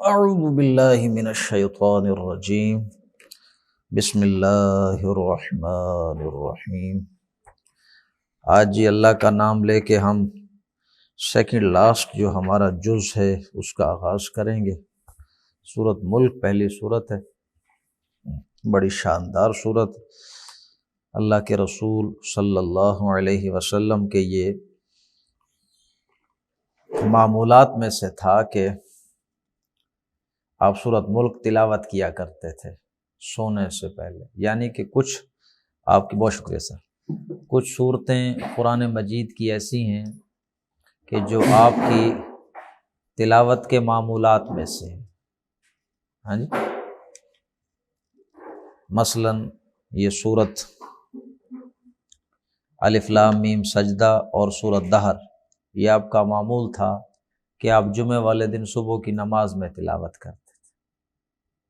اعوذ باللہ من الشیطان الرجیم بسم اللہ الرحمن الرحیم۔ آج جی اللہ کا نام لے کے ہم سیکنڈ لاسٹ جو ہمارا جز ہے اس کا آغاز کریں گے۔ سورۃ ملک پہلی سورت ہے، بڑی شاندار سورت۔ اللہ کے رسول صلی اللہ علیہ وسلم کے یہ معمولات میں سے تھا کہ آپ سورۃ ملک تلاوت کیا کرتے تھے سونے سے پہلے، یعنی کہ کچھ آپ کی بہت شکریہ سر، کچھ صورتیں قرآن مجید کی ایسی ہیں کہ جو آپ کی تلاوت کے معمولات میں سے ہیں۔ ہاں جی، مثلا یہ سورت الف لام میم سجدہ اور سورت دہر، یہ آپ کا معمول تھا کہ آپ جمعے والے دن صبح کی نماز میں تلاوت کرتے تھے۔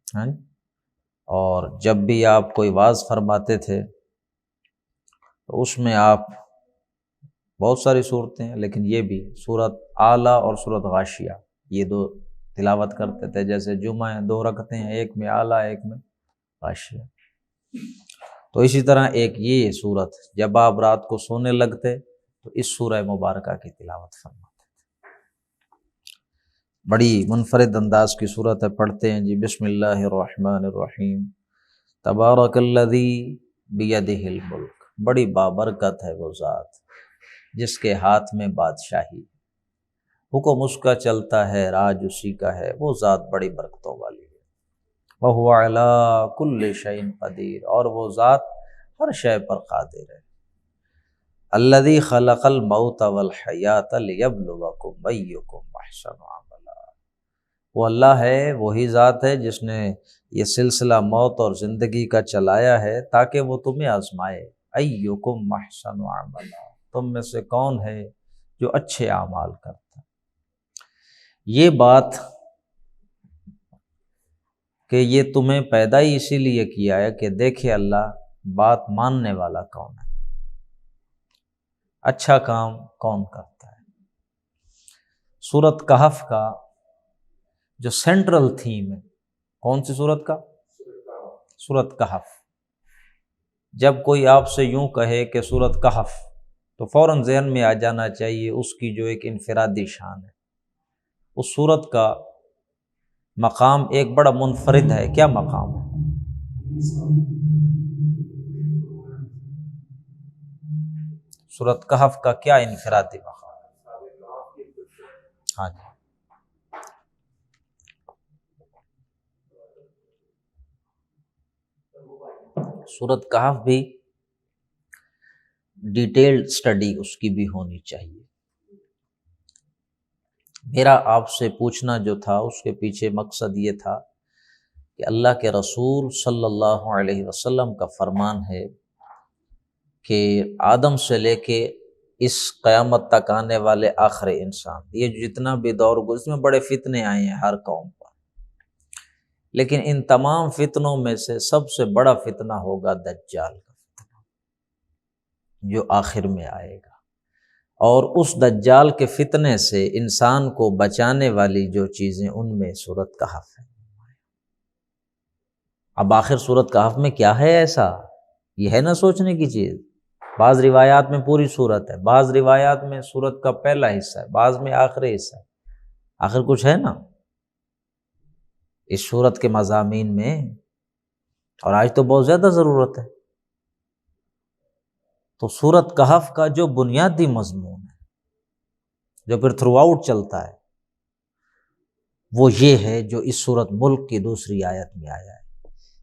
ہاں جی، اور جب بھی آپ کوئی وعظ فرماتے تھے تو اس میں آپ بہت ساری صورتیں ہیں، لیکن یہ بھی سورت اعلیٰ اور سورت غاشیہ یہ دو تلاوت کرتے تھے۔ جیسے جمعہ ہیں، 2 رکعتیں ہیں، ایک میں اعلیٰ ایک میں غاشیہ۔ تو اسی طرح ایک یہ صورت، جب آپ رات کو سونے لگتے تو اس سورہ مبارکہ کی تلاوت فرماتے تھے۔ بڑی منفرد انداز کی صورت ہے، پڑھتے ہیں جی بسم اللہ الرحمن الرحیم۔ تبارک الذی بیدہ الملک، بڑی بابرکت ہے وہ ذات جس کے ہاتھ میں بادشاہی، حکم اس کا چلتا ہے، راج اسی کا ہے، وہ ذات بڑی برکتوں والی ہے۔ وَهُوَ عَلَىٰ كُلِّ شَيْءٍ قدیر، اور وہ ذات ہر شے پر قادر ہے۔ الذی خلق الموت والحیاۃ لیبلوکم ایکم احسن عملا، وہ اللہ ہے، وہی ذات ہے جس نے یہ سلسلہ موت اور زندگی کا چلایا ہے تاکہ وہ تمہیں آزمائے۔ ایکم احسن عملا، تم میں سے کون ہے جو اچھے اعمال کرتا ہے۔ یہ بات کہ یہ تمہیں پیدا ہی اسی لیے کیا ہے کہ دیکھے اللہ بات ماننے والا کون ہے، اچھا کام کون کرتا ہے۔ سورۃ کہف کا جو سینٹرل تھیم ہے، کون سی سورت کا؟ سورۃ کہف۔ جب کوئی آپ سے یوں کہے کہ سورۃ کہف تو فوراً ذہن میں آ جانا چاہیے اس کی جو ایک انفرادی شان ہے۔ اس سورت کا مقام ایک بڑا منفرد ہے۔ کیا مقام ہے؟ سورۃ کہف کا کیا انفرادی مقام ہے؟ ہاں جی، سورۃ کہف بھی ڈیٹیلڈ سٹڈی اس کی بھی ہونی چاہیے۔ میرا آپ سے پوچھنا جو تھا اس کے پیچھے مقصد یہ تھا کہ اللہ کے رسول صلی اللہ علیہ وسلم کا فرمان ہے کہ آدم سے لے کے اس قیامت تک آنے والے آخر انسان، یہ جتنا بھی دور گزرے میں بڑے فتنے آئے ہیں ہر قوم پر، لیکن ان تمام فتنوں میں سے سب سے بڑا فتنہ ہوگا دجال کا فتنہ، جو آخر میں آئے گا۔ اور اس دجال کے فتنے سے انسان کو بچانے والی جو چیزیں، ان میں سورۃ کہف ہے۔ اب آخر سورۃ کہف میں کیا ہے ایسا؟ یہ ہے نا سوچنے کی چیز۔ بعض روایات میں پوری سورت ہے، بعض روایات میں سورت کا پہلا حصہ ہے، بعض میں آخری حصہ ہے۔ آخر کچھ ہے نا اس سورت کے مضامین میں، اور آج تو بہت زیادہ ضرورت ہے۔ تو سورۃ کہف کا جو بنیادی مضمون ہے، جو پھر تھرو آؤٹ چلتا ہے، وہ یہ ہے جو اس سورۃ ملک کی دوسری آیت میں آیا ہے،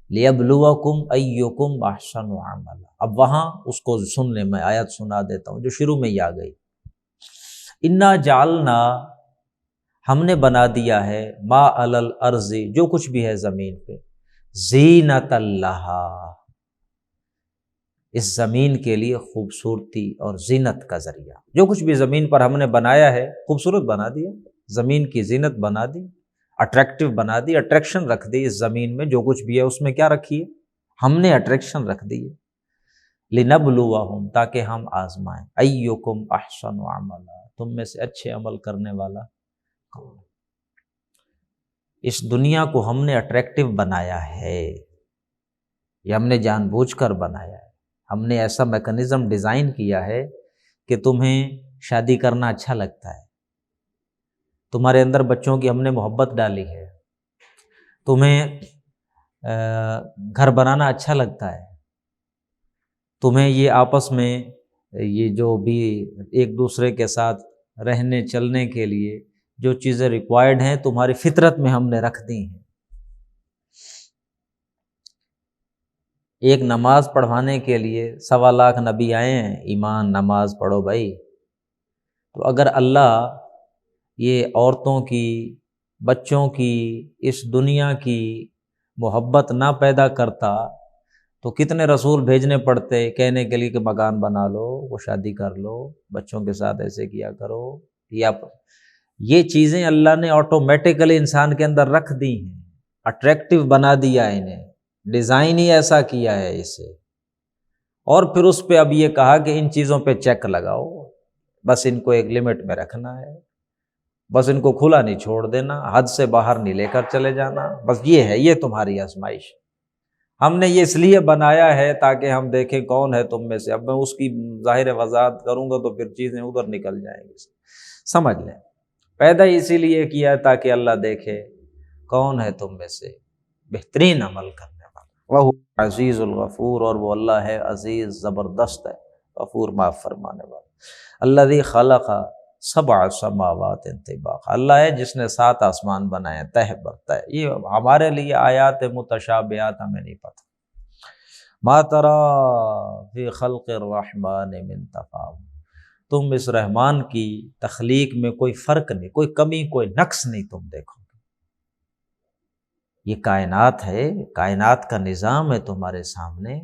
لیبلوکم ایکم احسن عملا۔ اب وہاں اس کو سننے میں آیت سنا دیتا ہوں جو شروع میں ہی آ گئی۔ انا جعلنا، ہم نے بنا دیا ہے، ما علی الارض، جو کچھ بھی ہے زمین پہ، زینۃ لہا، اس زمین کے لیے خوبصورتی اور زینت کا ذریعہ۔ جو کچھ بھی زمین پر ہم نے بنایا ہے خوبصورت بنا دیا، زمین کی زینت بنا دی، اٹریکٹیو بنا دی، اٹریکشن رکھ دی۔ اس زمین میں جو کچھ بھی ہے اس میں کیا رکھی ہے؟ ہم نے اٹریکشن رکھ دی ہے۔ لنبلوہم، تاکہ ہم آزمائیں، ایکم احسن عملا، تم میں سے اچھے عمل کرنے والا کون ہے۔ اس دنیا کو ہم نے اٹریکٹیو بنایا ہے، یہ ہم نے جان بوجھ کر بنایا ہے، ہم نے ایسا میکنزم ڈیزائن کیا ہے کہ تمہیں شادی کرنا اچھا لگتا ہے، تمہارے اندر بچوں کی ہم نے محبت ڈالی ہے، تمہیں گھر بنانا اچھا لگتا ہے، تمہیں یہ آپس میں یہ جو بھی ایک دوسرے کے ساتھ رہنے چلنے کے لیے جو چیزیں ریکوائرڈ ہیں تمہاری فطرت میں ہم نے رکھ دی ہیں۔ ایک نماز پڑھوانے کے لیے 1.25 لاکھ نبی آئے ہیں، ایمان نماز پڑھو بھائی۔ تو اگر اللہ یہ عورتوں کی، بچوں کی، اس دنیا کی محبت نہ پیدا کرتا تو کتنے رسول بھیجنے پڑتے کہنے کے لیے کہ مکان بنا لو، وہ شادی کر لو، بچوں کے ساتھ ایسے کیا کرو، یا یہ چیزیں اللہ نے آٹومیٹیکلی انسان کے اندر رکھ دی ہیں، اٹریکٹیو بنا دیا ہے، انہیں ڈیزائن ہی ایسا کیا ہے اسے، اور پھر اس پہ اب یہ کہا کہ ان چیزوں پہ چیک لگاؤ، بس ان کو ایک لمٹ میں رکھنا ہے، بس ان کو کھلا نہیں چھوڑ دینا، حد سے باہر نہیں لے کر چلے جانا، بس یہ ہے، یہ تمہاری آزمائش۔ ہم نے یہ اس لیے بنایا ہے تاکہ ہم دیکھیں کون ہے تم میں سے۔ اب میں اس کی ظاہر وضاحت کروں گا تو پھر چیزیں ادھر نکل جائیں گی، سمجھ لیں۔ پیدا اسی لیے کیا ہے تاکہ اللہ دیکھے کون ہے تم میں سے بہترین عمل کرنے والا، وہ عزیز الغفور، اور وہ اللہ ہے عزیز، زبردست ہے، غفور معاف فرمانے والا۔ الذی خلق 7 سماوات طباقا، اللہ ہے جس نے 7 آسمان بنائے تہ بر تہ۔ یہ ہمارے لیے آیات متشابہات ہمیں نہیں پتہ۔ ما تری فی خلق الرحمن من تفاوت، تم اس رحمان کی تخلیق میں کوئی فرق نہیں، کوئی کمی، کوئی نقص نہیں تم دیکھو گے۔ یہ کائنات ہے، کائنات کا نظام ہے تمہارے سامنے،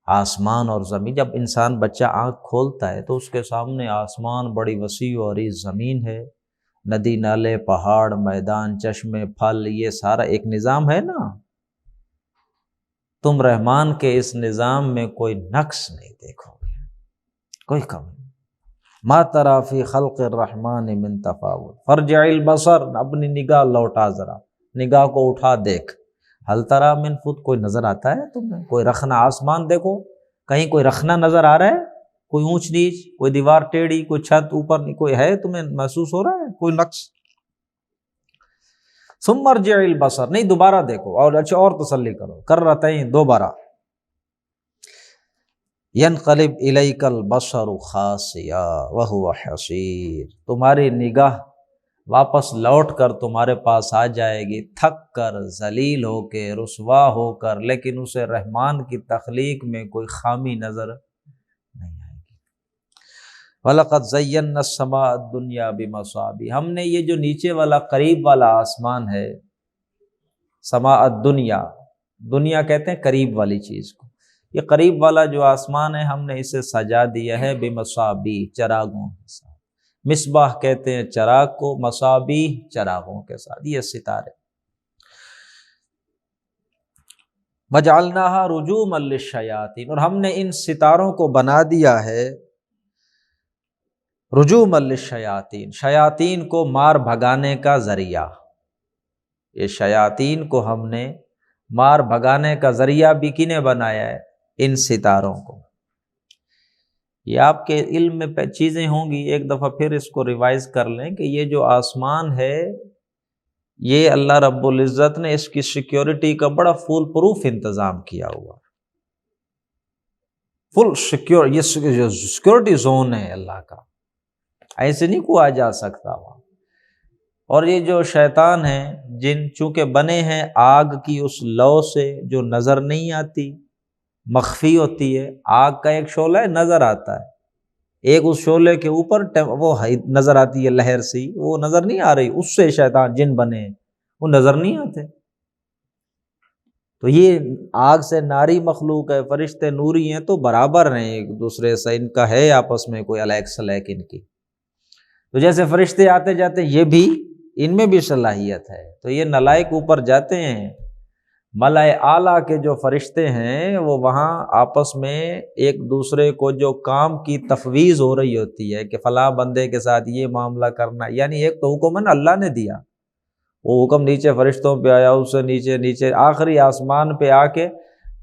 آسمان اور زمین۔ جب انسان بچہ آنکھ کھولتا ہے تو اس کے سامنے آسمان بڑی وسیع و عریض زمین ہے، ندی نالے، پہاڑ، میدان، چشمے، پھل، یہ سارا ایک نظام ہے نا۔ تم رحمان کے اس نظام میں کوئی نقص نہیں دیکھو گے، کوئی کمی۔ ما تری فی خلق الرحمن من تفاوت فرجع البصر، اپنی نگاہ لوٹا، ذرا نگاہ کو اٹھا دیکھ، ہل تری من فوت، کوئی نظر آتا ہے تمہیں؟ کوئی رخنا، آسمان دیکھو، کہیں کوئی رخنا نظر آ رہا ہے؟ کوئی اونچ نیچ، کوئی دیوار ٹیڑھی، کوئی چھت اوپر، کوئی ہے تمہیں محسوس ہو رہا ہے کوئی نقص؟ ثم ارجع البصر، نہیں دوبارہ دیکھو، اور اچھا اور تسلی کرو، کرتین، دوبارہ، ینقلب الیک البصر خاسئا وہو حسیر، تمہاری نگاہ واپس لوٹ کر تمہارے پاس آ جائے گی، تھک کر، ذلیل ہو کے، رسوا ہو کر، لیکن اسے رحمان کی تخلیق میں کوئی خامی نظر نہیں آئے گی۔ وَلَقَدْ زَيَّنَّا السَّمَاءَ الدُّنْيَا بِمَصَابِيحَ، ہم نے یہ جو نیچے والا قریب والا آسمان ہے، سماء الدنیا، دنیا کہتے ہیں قریب والی چیز کو، یہ قریب والا جو آسمان ہے ہم نے اسے سجا دیا ہے بمصابیح، چراغوں کے ساتھ۔ مصباح کہتے ہیں چراغ کو، مصابیح چراغوں کے ساتھ، یہ ستارے۔ وَجَعَلْنَاهَا رُجُومًا لِلشَّيَاطِينِ، اور ہم نے ان ستاروں کو بنا دیا ہے رجوما للشیاطین، شیاطین کو مار بھگانے کا ذریعہ۔ یہ شیاطین کو ہم نے مار بھگانے کا ذریعہ بھی کنے بنایا ہے؟ ان ستاروں کو۔ یہ آپ کے علم میں چیزیں ہوں گی، ایک دفعہ پھر اس کو ریوائز کر لیں کہ یہ جو آسمان ہے یہ اللہ رب العزت نے اس کی سیکیورٹی کا بڑا فول پروف انتظام کیا ہوا، فل سیکیور، یہ سیکیورٹی زون ہے اللہ کا، ایسے نہیں کوئی آ جا سکتا وہاں۔ اور یہ جو شیطان ہیں، جن چونکہ بنے ہیں آگ کی اس لو سے جو نظر نہیں آتی، مخفی ہوتی ہے، آگ کا ایک شعلہ ہے نظر آتا ہے، ایک اس شعلے کے اوپر وہ نظر آتی ہے لہر سی، وہ نظر نہیں آ رہی، اس سے شیطان جن بنے ہیں وہ نظر نہیں آتے۔ تو یہ آگ سے ناری مخلوق ہے، فرشتے نوری ہیں تو برابر ہیں ایک دوسرے سے، ان کا ہے آپس میں کوئی الیک سلیک ان کی۔ تو جیسے فرشتے آتے جاتے یہ بھی، ان میں بھی صلاحیت ہے، تو یہ نلائک اوپر جاتے ہیں، ملائے اعلیٰ کے جو فرشتے ہیں وہ وہاں آپس میں ایک دوسرے کو جو کام کی تفویض ہو رہی ہوتی ہے کہ فلاں بندے کے ساتھ یہ معاملہ کرنا، یعنی ایک تو حکم ہے نا اللہ نے دیا، وہ حکم نیچے فرشتوں پہ آیا، اس سے نیچے نیچے آخری آسمان پہ آ کے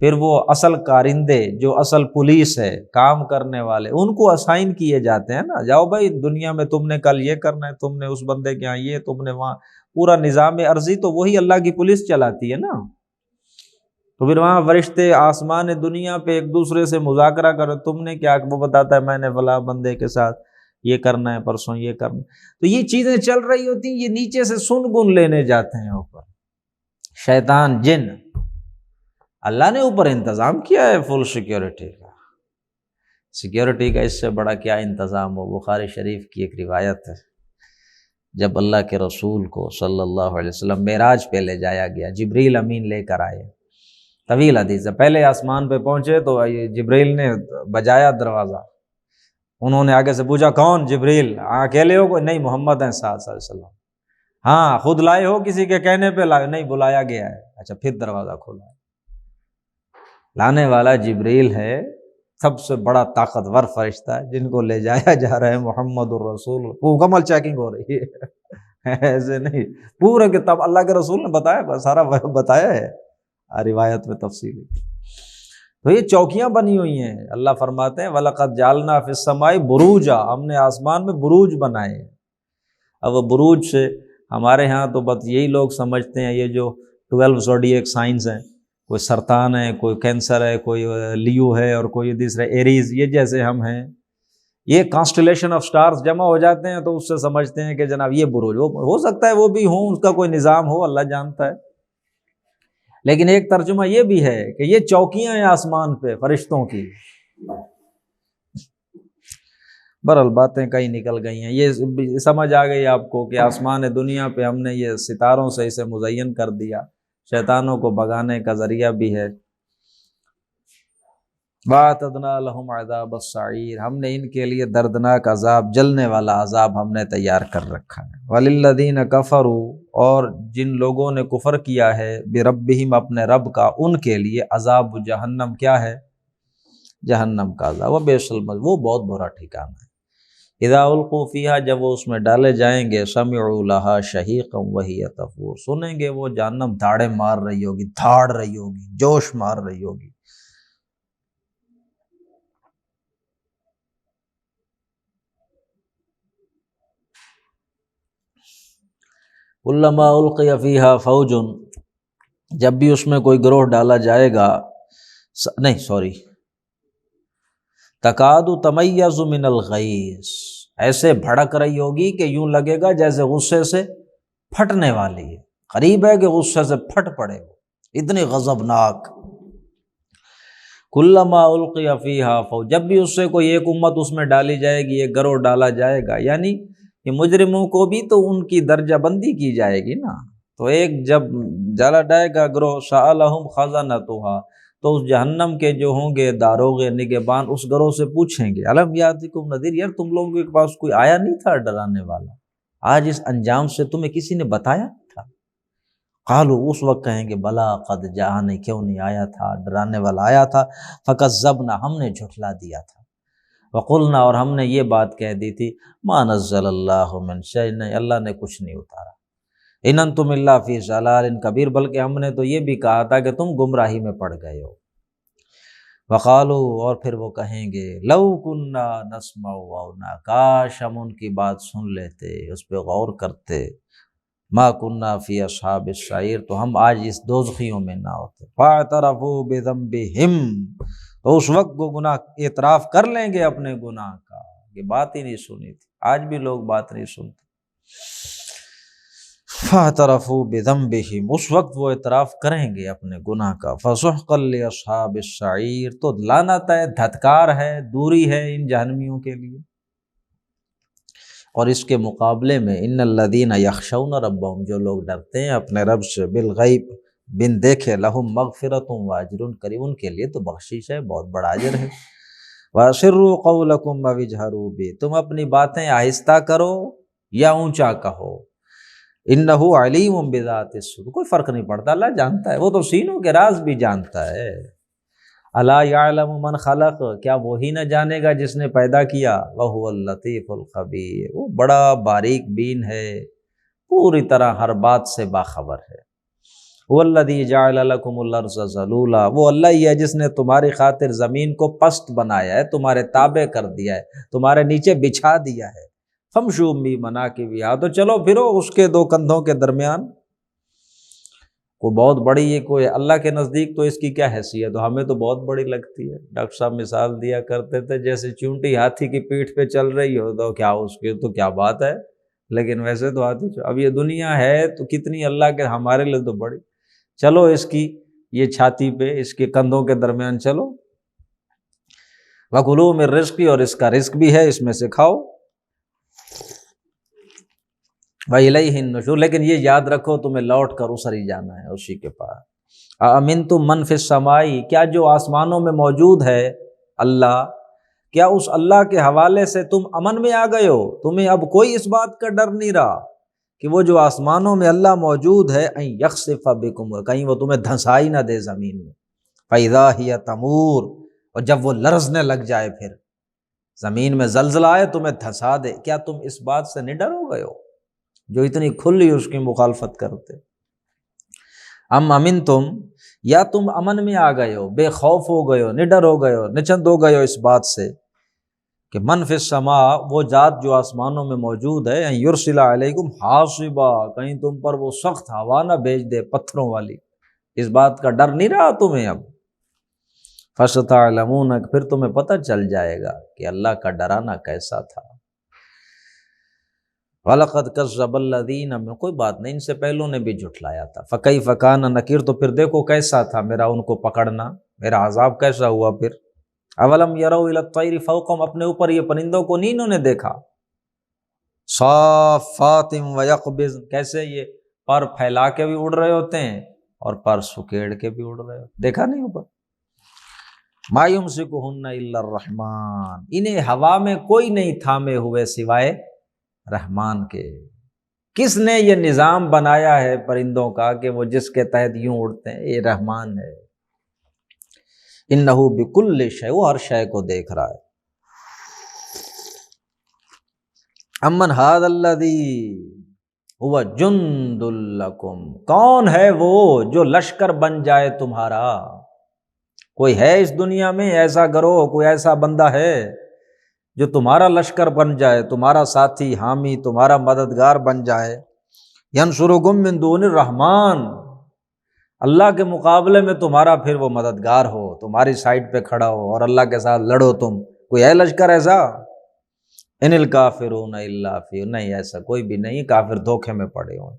پھر وہ اصل کارندے جو اصل پولیس ہے، کام کرنے والے، ان کو اسائن کیے جاتے ہیں نا، جاؤ بھائی دنیا میں تم نے کل یہ کرنا ہے، تم نے اس بندے کے یہاں یہ، تم نے وہاں، پورا نظام ارضی تو وہی اللہ کی پولیس چلاتی ہے نا۔ تو پھر وہاں فرشتے آسمان دنیا پہ ایک دوسرے سے مذاکرہ کرو، تم نے کیا، وہ بتاتا ہے میں نے فلاں بندے کے ساتھ یہ کرنا ہے، پرسوں یہ کرنا ہے۔ تو یہ چیزیں چل رہی ہوتی ہیں، یہ نیچے سے سن گن لینے جاتے ہیں اوپر، شیطان جن۔ اللہ نے اوپر انتظام کیا ہے فل سیکیورٹی کا، سیکیورٹی کا اس سے بڑا کیا انتظام ہو۔ بخاری شریف کی ایک روایت ہے، جب اللہ کے رسول کو صلی اللہ علیہ وسلم معراج پہ لے جایا گیا، جبریل امین لے کر آئے، طویل حدیث ہے، پہلے آسمان پہ پہنچے تو جبریل نے بجایا دروازہ، انہوں نے آگے سے پوچھا کون؟ جبریل۔ اکیلے ہو کوئی؟ نہیں، محمد ہیں ساتھ صلی اللہ علیہ وسلم۔ ہاں، خود لائے ہو کسی کے کہنے پہ لائے؟ نہیں، بلایا گیا ہے۔ اچھا، پھر دروازہ کھولا، لانے والا جبریل ہے، سب سے بڑا طاقتور فرشتہ ہے، جن کو لے جایا جا رہا ہے محمد الرسول، وہ مکمل چیکنگ ہو رہی ہے ایسے نہیں، پورا کتاب اللہ کے رسول نے بتایا، سارا بتایا ہے روایت میں تفصیلی۔ تو یہ چوکیاں بنی ہوئی ہیں، اللہ فرماتے ہیں وَلَقَدْ جَعَلْنَا فِي السَّمَاءِ بُرُوجًا، ہم نے آسمان میں بروج بنائے ہیں۔ اب وہ بروج سے ہمارے ہاں تو بس یہی لوگ سمجھتے ہیں، یہ جو 12 زوڈیک سائنس ہیں، کوئی سرطان ہے، کوئی کینسر ہے، کوئی لیو ہے، اور کوئی دوسرا ایریز، یہ جیسے ہم ہیں، یہ کانسٹلیشن آف سٹارز جمع ہو جاتے ہیں تو اس سے سمجھتے ہیں کہ جناب یہ بروج ہو سکتا ہے، وہ بھی ہوں، اس کا کوئی نظام ہو، اللہ جانتا ہے۔ لیکن ایک ترجمہ یہ بھی ہے کہ یہ چوکیاں ہیں آسمان پہ فرشتوں کی۔ بہرحال باتیں کہیں نکل گئی ہیں، یہ سمجھ آ گئی آپ کو کہ آسمان دنیا پہ ہم نے یہ ستاروں سے اسے مزین کر دیا، شیطانوں کو بھگانے کا ذریعہ بھی ہے۔ وَأَعْتَدْنَا لَهُمْ عَذَابَ السَّعِيرِ، ہم نے ان کے لیے دردناک عذاب، جلنے والا عذاب ہم نے تیار کر رکھا ہے۔ وَلِلَّذِينَ كَفَرُوا، اور جن لوگوں نے کفر کیا ہے بِرَبِّهِمْ، اپنے رب کا، ان کے لیے عذاب جہنم، کیا ہے؟ جہنم کا عذاب، وَبِئْسَ الْمَصِيرُ، وہ بہت برا ٹھکانہ ہے۔ اذا القوا فیہا، جب وہ اس میں ڈالے جائیں گے، سمعوا لہا شہیقا وہی تفور، سنیں گے وہ جہنم دھاڑے مار رہی ہوگی، دھاڑ رہی ہوگی، جوش مار رہی ہوگی۔ کلما القی فیہا فوج، جب بھی اس میں کوئی گروہ ڈالا جائے گا، تکاد تمیز من الغیظ، ایسے بھڑک رہی ہوگی کہ یوں لگے گا جیسے غصے سے پھٹنے والی ہے، قریب ہے کہ غصے سے پھٹ پڑے، اتنی غضبناک۔ کلما القی فیہا فوج، جب بھی اس سے کوئی ایک امت اس میں ڈالی جائے گی، ایک گروہ ڈالا جائے گا، یعنی کہ مجرموں کو بھی تو ان کی درجہ بندی کی جائے گی نا، تو ایک جب ڈالا جائے گا گروہ، سألہم خزنتہا، تو اس جہنم کے جو ہوں گے داروغ نگہبان اس گروہ سے پوچھیں گے، الم یاتکم نذیر، یار تم لوگوں کے پاس کوئی آیا نہیں تھا ڈرانے والا؟ آج اس انجام سے تمہیں کسی نے بتایا تھا؟ قالوا، اس وقت کہیں گے بلا قد جاءنا، کیوں نہیں آیا تھا، ڈرانے والا آیا تھا، فکذبنا، ہم نے جھٹلا دیا تھا، وقلنا، اور ہم نے یہ بات کہہ دی تھی، ما نزل اللہ من شیء، نہیں اللہ نے کچھ نہیں اتارا، ان انتم الا فی ضلال کبیر، بلکہ ہم نے تو یہ بھی کہا تھا کہ تم گمراہی میں پڑ گئے ہو۔ وقالوا، اور پھر وہ کہیں گے لو کنا نسمع او نعقل، کاش ہم ان کی بات سن لیتے، اس پہ غور کرتے، ما کنا فی اصحاب السعیر، تو ہم آج اس دوزخیوں میں نہ ہوتے۔ فاعترفوا بذنبہم، تو اس وقت وہ گناہ اعتراف کر لیں گے اپنے گناہ کا، کہ بات ہی نہیں سنی تھی۔ آج بھی لوگ بات نہیں سنتے۔ فاعترفوا بذنبہم، اس وقت وہ اعتراف کریں گے اپنے گناہ کا۔ فسحقا لاصحاب السعیر، تو لعنت ہے، دھتکار ہے، دوری ہے ان جہنمیوں کے لیے۔ اور اس کے مقابلے میں ان الذین یخشون ربہم، جو لوگ ڈرتے ہیں اپنے رب سے، بالغیب، بن دیکھے، لہم مغفرۃ واجر کریم، ان کے لیے تو بخشش ہے، بہت بڑا اجر ہے۔ واسروا قولکم او اجہروا بہ، تم اپنی باتیں آہستہ کرو یا اونچا کہو، انہ علیم بذات الصدور، کوئی فرق نہیں پڑتا، اللہ جانتا ہے، وہ تو سینوں کے راز بھی جانتا ہے۔ الا یعلم من خلق، کیا وہی نہ جانے گا جس نے پیدا کیا، وہو اللطیف الخبیر، وہ بڑا باریک بین ہے، پوری طرح ہر بات سے باخبر ہے۔ والذی جعل لکم الارض ذلولا، وہ اللہ ہی ہے جس نے تمہاری خاطر زمین کو پست بنایا ہے، تمہارے تابع کر دیا ہے، تمہارے نیچے بچھا دیا ہے۔ فمشوا فی مناکبہا، تو چلو پھرو اس کے دو کندھوں کے درمیان۔ کوئی بہت بڑی، یہ کوئی اللہ کے نزدیک تو اس کی کیا حیثیت ہے، ہمیں تو بہت بڑی لگتی ہے۔ ڈاکٹر صاحب مثال دیا کرتے تھے جیسے چونٹی ہاتھی کی پیٹھ پہ چل رہی ہو تو کیا اس کی تو کیا بات ہے، لیکن ویسے تو ہاتھی اب یہ دنیا ہے تو کتنی اللہ کے ہمارے لیے تو بڑی، چلو اس کی یہ چھاتی پہ اس کے کندھوں کے درمیان چلو۔ وَكُلُوا مِن رِزْقِهِ، اور اس کا رزق بھی ہے، اس میں سے کھاؤ۔ وَإِلَيْهِ النُّشُورُ، لیکن یہ یاد رکھو تمہیں لوٹ کر اسر ہی جانا ہے اسی کے پاس۔ أَأَمِنْتُم مَّن فِي السَّمَاءِ، کیا جو آسمانوں میں موجود ہے اللہ، کیا اس اللہ کے حوالے سے تم امن میں آ گئے ہو؟ تمہیں اب کوئی اس بات کا ڈر نہیں رہا کہ وہ جو آسمانوں میں اللہ موجود ہے ان یخسف بکم، کہیں وہ تمہیں دھنسائی نہ دے زمین میں۔ فاذا ہی تمور، اور جب وہ لرزنے لگ جائے، پھر زمین میں زلزلہ آئے تمہیں دھنسا دے، کیا تم اس بات سے نہیں ڈر ہو گئے ہو جو اتنی کھلی اس کی مخالفت کرتے؟ ام امن تم، یا تم امن میں آ گئے ہو، بے خوف ہو گئے ہو، نڈر ہو گئے ہو، نچند ہو گئے ہو اس بات سے کہ من فی السماء، وہ ذات جو آسمانوں میں موجود ہے، یرسل علیکم حاصبا، کہیں تم پر وہ سخت ہوا نہ بھیج دے پتھروں والی، اس بات کا ڈر نہیں رہا تمہیں اب؟ فستعلمون، پھر تمہیں پتہ چل جائے گا کہ اللہ کا ڈرانا کیسا تھا۔ وَلَقَدْ كَذَّبَ الَّذِينَ، میں کوئی بات نہیں، ان سے پہلوں نے بھی جھٹلایا تھا۔ فَكَيْفَ كَانَ نَكِيرٌ، تو پھر دیکھو کیسا تھا میرا ان کو پکڑنا، میرا عذاب کیسا ہوا پھر۔ اولم یروا الی الطیر فوقہم، اپنے اوپر یہ پرندوں کو نہیں انہوں نے دیکھا، صافات ویقبض، کیسے یہ پر پھیلا کے بھی اڑ رہے ہوتے ہیں اور پر سکیڑ کے بھی اڑ رہے ہوتے، دیکھا نہیں اوپر؟ ما یمسکہن الا الرحمن، انہیں ہوا میں کوئی نہیں تھامے ہوئے سوائے رحمان کے۔ کس نے یہ نظام بنایا ہے پرندوں کا کہ وہ جس کے تحت یوں اڑتے ہیں؟ یہ رحمان ہے۔ انہ بکل شیء، وہ ہر شے کو دیکھ رہا ہے۔ امن ھذا الذی ھو جند لکم، کون ہے وہ جو لشکر بن جائے تمہارا؟ کوئی ہے اس دنیا میں ایسا گروہ، کوئی ایسا بندہ ہے جو تمہارا لشکر بن جائے، تمہارا ساتھی حامی، تمہارا مددگار بن جائے؟ ینصرکم من دون الرحمن، اللہ کے مقابلے میں تمہارا پھر وہ مددگار ہو، تمہاری سائڈ پہ کھڑا ہو اور اللہ کے ساتھ لڑو تم، کوئی ہے لشکر ایسا؟ ان الکافرون الا فی، نہیں ایسا کوئی بھی نہیں، کافر دھوکے میں پڑے ہوں۔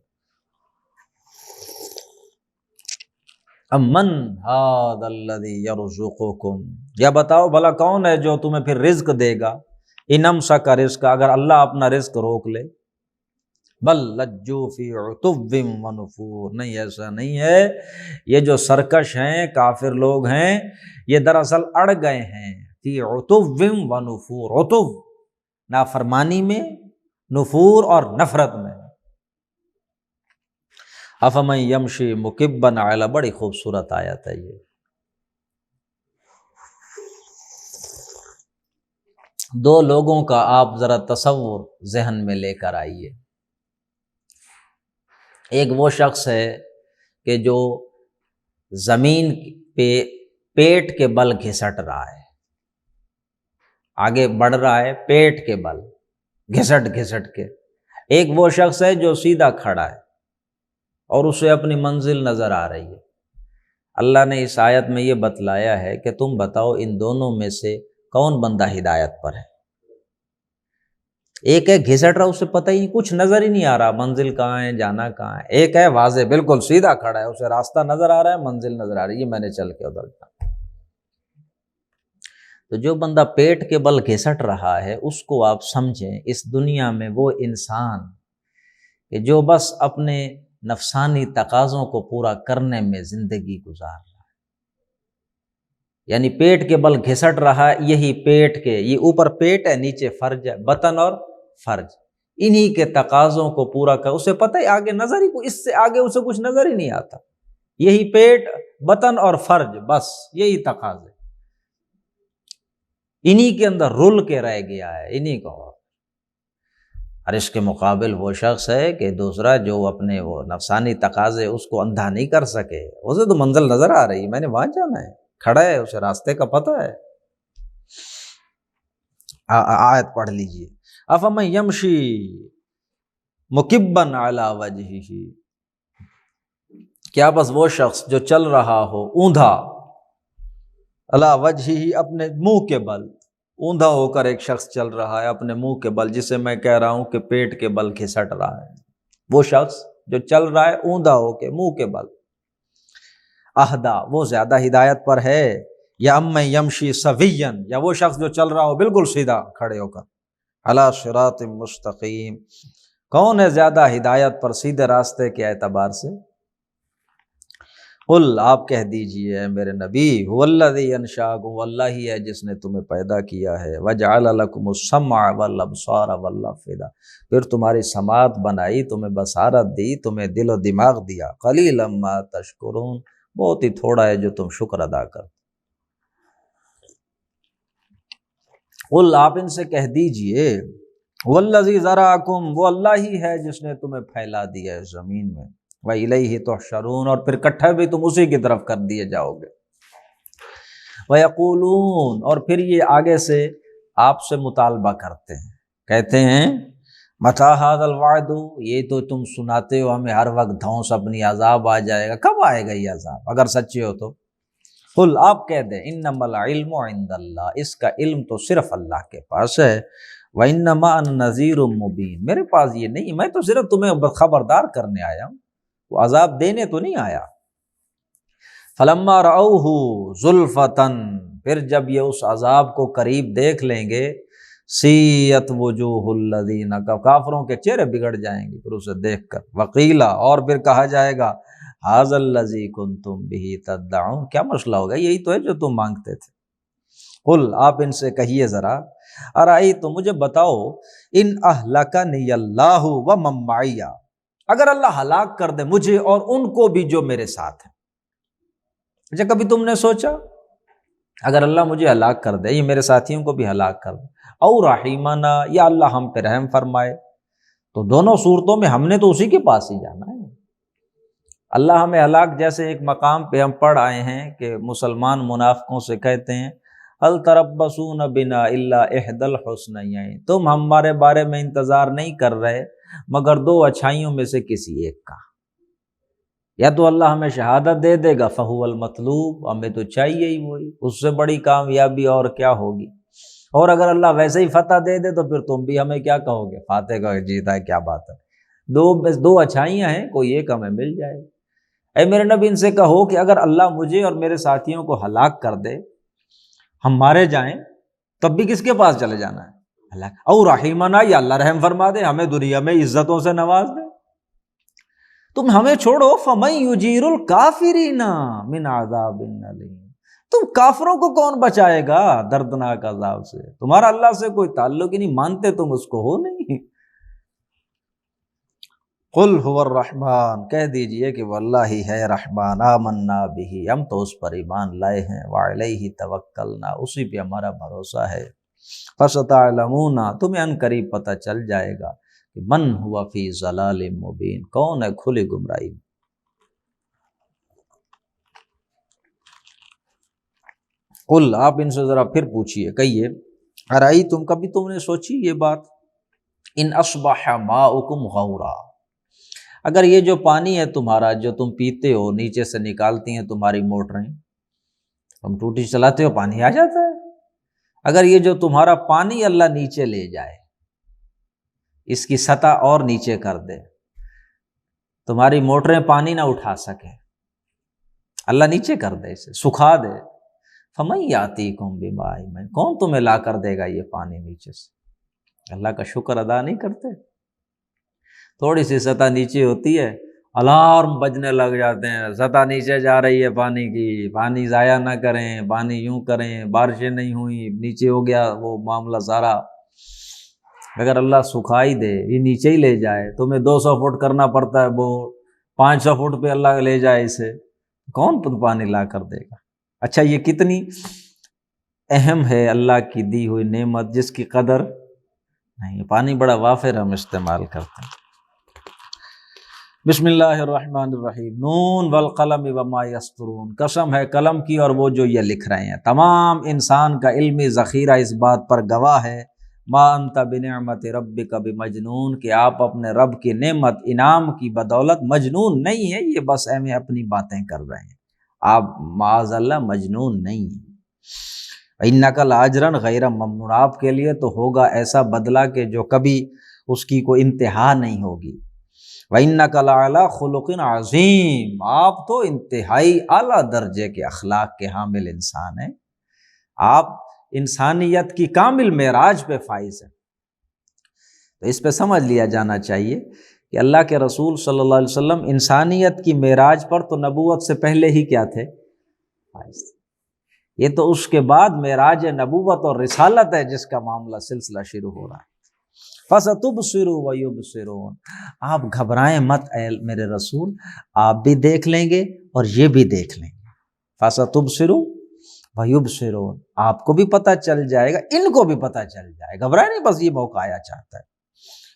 امن ھذا الذی یرزقکم، یا بتاؤ بھلا کون ہے جو تمہیں پھر رزق دے گا؟ ان امسک رزق، اگر اللہ اپنا رزق روک لے۔ بل لجوا فی عتو ونفور، نہیں ایسا نہیں ہے، یہ جو سرکش ہیں کافر لوگ ہیں یہ دراصل اڑ گئے ہیں فی عتو ونفور، عتو نافرمانی میں، نفور اور نفرت میں۔ افمن یمشی مکبا علی، بڑی خوبصورت آیت ہے یہ۔ دو لوگوں کا آپ ذرا تصور ذہن میں لے کر آئیے۔ ایک وہ شخص ہے کہ جو زمین پہ پیٹ کے بل گھسٹ رہا ہے، آگے بڑھ رہا ہے پیٹ کے بل گھسٹ گھسٹ کے۔ ایک وہ شخص ہے جو سیدھا کھڑا ہے اور اسے اپنی منزل نظر آ رہی ہے۔ اللہ نے اس آیت میں یہ بتلایا ہے کہ تم بتاؤ ان دونوں میں سے کون بندہ ہدایت پر ہے؟ ایک ہے گھسٹ رہا، اسے پتہ ہی کچھ نظر ہی نہیں آ رہا، منزل کہاں ہے، جانا کہاں ہے۔ ایک ہے واضح بالکل سیدھا کھڑا ہے، اسے راستہ نظر آ رہا ہے، منزل نظر آ رہی ہے، میں نے چل کے ادھر جانا۔ تو جو بندہ پیٹ کے بل گھسٹ رہا ہے اس کو آپ سمجھیں اس دنیا میں وہ انسان کہ جو بس اپنے نفسانی تقاضوں کو پورا کرنے میں زندگی گزار رہا ہے، یعنی پیٹ کے بل گھسٹ رہا ہے، یہی پیٹ کے، یہ اوپر پیٹ ہے نیچے فرج ہے، بطن اور فرج، انہی کے تقاضوں کو پورا کر، اسے پتہ ہے آگے نظر ہی، اس سے آگے اسے کچھ نظر ہی نہیں آتا، یہی پیٹ، بطن اور فرج، بس یہی تقاضے، انہی کے اندر رل کے رہ گیا ہے، انہی کو۔ اور اس کے مقابل وہ شخص ہے کہ دوسرا جو اپنے وہ نفسانی تقاضے اس کو اندھا نہیں کر سکے، اسے تو منزل نظر آ رہی، میں نے وہاں جانا ہے، کھڑا ہے، اسے راستے کا پتہ ہے۔ آیت پڑھ لیجئے، افمن یمشی مکبا علی وجہہ، کیا بس وہ شخص جو چل رہا ہو اوندا علی وجہہ، اپنے منہ کے بل، اوندا ہو کر ایک شخص چل رہا ہے اپنے منہ کے بل، جسے میں کہہ رہا ہوں کہ پیٹ کے بل کھسٹ رہا ہے، وہ شخص جو چل رہا ہے اوندا ہو کے منہ کے بل، اہدا، وہ زیادہ ہدایت پر ہے، یا اما یمشی سویا، یا وہ شخص جو چل رہا ہو بالکل سیدھا کھڑے ہو کر، علی صراط مستقیم، کون ہے زیادہ ہدایت پر سیدھے راستے کے اعتبار سے؟ قل، آپ کہہ دیجئے اے میرے نبی، هو الذی انشأکم، وہ اللہ ہی ہے جس نے تمہیں پیدا کیا ہے، وجعل لکم السمع والابصار والافئدہ، پھر تمہاری سماعت بنائی، تمہیں بصارت دی، تمہیں دل و دماغ دیا، قلیلا ما تشکرون، بہت ہی تھوڑا ہے جو تم شکر ادا کرتے۔ قل، آپ ان سے کہہ دیجئے، والذی ذرأکم، وہ اللہ ہی ہے جس نے تمہیں پھیلا دیا ہے زمین میں، وإلیہ تحشرون، اور پھر اکٹھے بھی تم اسی کی طرف کر دیے جاؤ گے۔ ویقولون، اور پھر یہ آگے سے آپ سے مطالبہ کرتے ہیں، کہتے ہیں متی ھذا الوعد، یہ تو تم سناتے ہو ہمیں ہر وقت دھونس اپنی عذاب آ جائے گا، کب آئے گا یہ عذاب اگر سچے ہو تو؟ قل، آپ کہہ دیں انما العلم عند اللہ، اس کا علم تو صرف اللہ کے پاس ہے، وانما انا نذیر مبین، میرے پاس یہ نہیں، میں تو صرف تمہیں خبردار کرنے آیا ہوں، وہ عذاب دینے تو نہیں آیا۔ فلما رأوہ زلفۃ، پھر جب یہ اس عذاب کو قریب دیکھ لیں گے، سیئت وجوہ الذین، کافروں کے چہرے بگڑ جائیں گے پھر اسے دیکھ کر، وقیلا، اور پھر کہا جائے گا ھذا الذی کنتم بہ تدعون، کیا مسئلہ ہوگا، یہی تو ہے جو تم مانگتے تھے۔ قل، آپ ان سے کہیے ذرا، ارأیتم، مجھے بتاؤ، ان اہلکنی اللہ ومن معی، اگر اللہ ہلاک کر دے مجھے اور ان کو بھی جو میرے ساتھ ہیں، اچھا کبھی تم نے سوچا اگر اللہ مجھے ہلاک کر دے، یہ میرے ساتھیوں کو بھی ہلاک کر دے، او رحیمنا، یا اللہ ہم پہ رحم فرمائے، تو دونوں صورتوں میں ہم نے تو اسی کے پاس ہی جانا ہے۔ اللہ ہمیں ہلاک، جیسے ایک مقام پہ ہم پڑھ آئے ہیں کہ مسلمان منافقوں سے کہتے ہیں هل تربصون بنا الا احدى الحسنیین، تم ہمارے بارے میں انتظار نہیں کر رہے مگر دو اچھائیوں میں سے کسی ایک کا، یا تو اللہ ہمیں شہادت دے دے گا فہو المطلوب، ہمیں تو چاہیے ہی وہی، اس سے بڑی کامیابی اور کیا ہوگی، اور اگر اللہ ویسے ہی فتح دے دے تو پھر تم بھی ہمیں کیا کہو گے، فاتح کا جیتا ہے، کیا بات ہے، دو اچھائیاں ہیں، کوئی ایک ہمیں مل جائے۔ اے میرے نبی ان سے کہو کہ اگر اللہ مجھے اور میرے ساتھیوں کو ہلاک کر دے، ہم مارے جائیں، تب بھی کس کے پاس چلے جانا ہے؟ اللہ۔ او رحیمنا، یا اللہ رحم فرما دے، ہمیں دنیا میں عزتوں سے نواز دے، تم ہمیں چھوڑو، فمن یجیر الکافرین من عذاب الیم، تم کافروں کو کون بچائے گا دردناک عذاب سے، تمہارا اللہ سے کوئی تعلق ہی نہیں، مانتے تم اس کو ہو نہیں۔ قل هو الرحمن، کہہ دیجئے کہ وہ اللہ ہی ہے رحمان، آمنا بہ، ہم تو اس پر ایمان لائے ہیں، وعلیہ توکلنا، اسی پہ ہمارا بھروسہ ہے، فستعلمون، تمہیں ان قریب پتہ چل جائے گا کہ من ہوا فی ضلال مبین، کون ہے کھلی گمراہی میں۔ قل، آپ ان سے ذرا پھر پوچھئے، کہیے ارأیتم، کبھی تم نے سوچی یہ بات، ان اصبح ماؤکم غورا، اگر یہ جو پانی ہے تمہارا جو تم پیتے ہو، نیچے سے نکالتی ہیں تمہاری موٹریں، تم ٹوٹی چلاتے ہو پانی آ جاتا ہے، اگر یہ جو تمہارا پانی اللہ نیچے لے جائے، اس کی سطح اور نیچے کر دے، تمہاری موٹریں پانی نہ اٹھا سکیں، اللہ نیچے کر دے، اسے سکھا دے، فمن یاتیکم بماء مَعِین، کون تمہیں لا کر دے گا یہ پانی نیچے سے؟ اللہ کا شکر ادا نہیں کرتے؟ تھوڑی سی سطح نیچے ہوتی ہے، الارم بجنے لگ جاتے ہیں، سطح نیچے جا رہی ہے پانی کی، پانی ضائع نہ کریں، پانی یوں کریں، بارشیں نہیں ہوئیں، نیچے ہو گیا وہ معاملہ سارا۔ اگر اللہ سکھائی دے، یہ نیچے ہی لے جائے، تمہیں 200 فٹ کرنا پڑتا ہے، وہ 500 فٹ پہ اللہ لے جائے اسے، کون تم پانی لا کر دے گا؟ اچھا، یہ کتنی اہم ہے اللہ کی دی ہوئی نعمت، جس کی قدر نہیں، پانی بڑا وافر ہم استعمال کرتے ہیں۔ بسم اللہ الرحمن الرحیم، نون والقلم وما یسطرون، قسم ہے قلم کی اور وہ جو یہ لکھ رہے ہیں۔ تمام انسان کا علمی ذخیرہ اس بات پر گواہ ہے، ما انت بنعمت ربک بمجنون، کہ آپ اپنے رب کی نعمت انعام کی بدولت مجنون نہیں ہے، یہ بس ایویں اپنی باتیں کر رہے ہیں، آپ معاذ اللہ مجنون نہیں ہیں۔ انک لاجرا غیر ممنون، آپ کے لیے تو ہوگا ایسا بدلہ کہ جو کبھی اس کی کوئی انتہا نہیں ہوگی۔ وَإِنَّكَ لَعَلَىٰ خُلُقٍ عَظِيمٍ، آپ تو انتہائی اعلیٰ درجے کے اخلاق کے حامل انسان ہیں، آپ انسانیت کی کامل معراج پہ فائز ہیں۔ تو اس پہ سمجھ لیا جانا چاہیے کہ اللہ کے رسول صلی اللہ علیہ وسلم انسانیت کی معراج پر تو نبوت سے پہلے ہی کیا تھے؟ فائز تھے۔ یہ تو اس کے بعد معراج نبوت اور رسالت ہے جس کا معاملہ سلسلہ شروع ہو رہا ہے۔ فَسَتُبْصِرُ وَيُبْصِرُونَ، آپ گھبرائیں مت اے میرے رسول، آپ بھی دیکھ لیں گے اور یہ بھی دیکھ لیں گے۔ فَسَتُبْصِرُ وَيُبْصِرُونَ، آپ کو بھی پتہ چل جائے گا، ان کو بھی پتہ چل جائے گا، گھبرائیں نہیں، بس یہ موقع آیا چاہتا ہے۔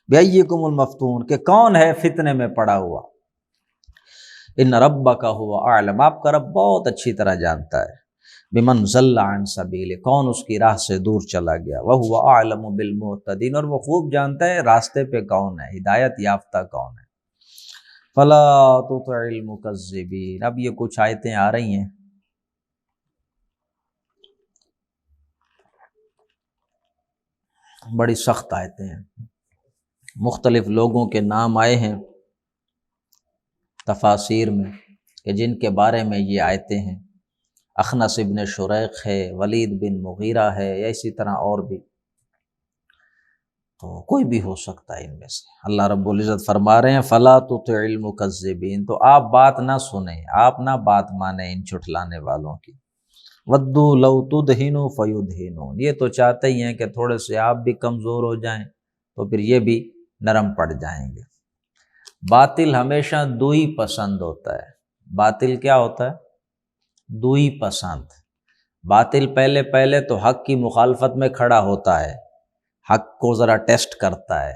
بِأَيِّكُمُ الْمَفْتُونُ، کہ کون ہے فتنے میں پڑا ہوا۔ ان ربک هو اعلم، آپ کا رب بہت اچھی طرح جانتا ہے، بمن ضل عن سبیل، کون اس کی راہ سے دور چلا گیا، وہو اعلم بالمہتدین، اور وہ خوب جانتا ہے راستے پہ کون ہے، ہدایت یافتہ کون ہے۔ فلا تطع المکذبین، اب یہ کچھ آیتیں آ رہی ہیں، بڑی سخت آیتیں ہیں، مختلف لوگوں کے نام آئے ہیں تفاسیر میں کہ جن کے بارے میں یہ آیتیں ہیں، اخنس ابن شریق ہے، ولید بن مغیرہ ہے، یا اسی طرح اور بھی، تو کوئی بھی ہو سکتا ہے ان میں سے۔ اللہ رب العزت فرما رہے ہیں فلا تطع المکذبین، تو آپ بات نہ سنیں، آپ نہ بات مانیں ان جھٹلانے والوں کی۔ ودوا لو تدہنوا فیدہنون، یہ تو چاہتے ہی ہیں کہ تھوڑے سے آپ بھی کمزور ہو جائیں تو پھر یہ بھی نرم پڑ جائیں گے۔ باطل ہمیشہ دوئی پسند ہوتا ہے، باطل کیا ہوتا ہے؟ دوئی پسند۔ باطل پہلے تو حق کی مخالفت میں کھڑا ہوتا ہے، حق کو ذرا ٹیسٹ کرتا ہے،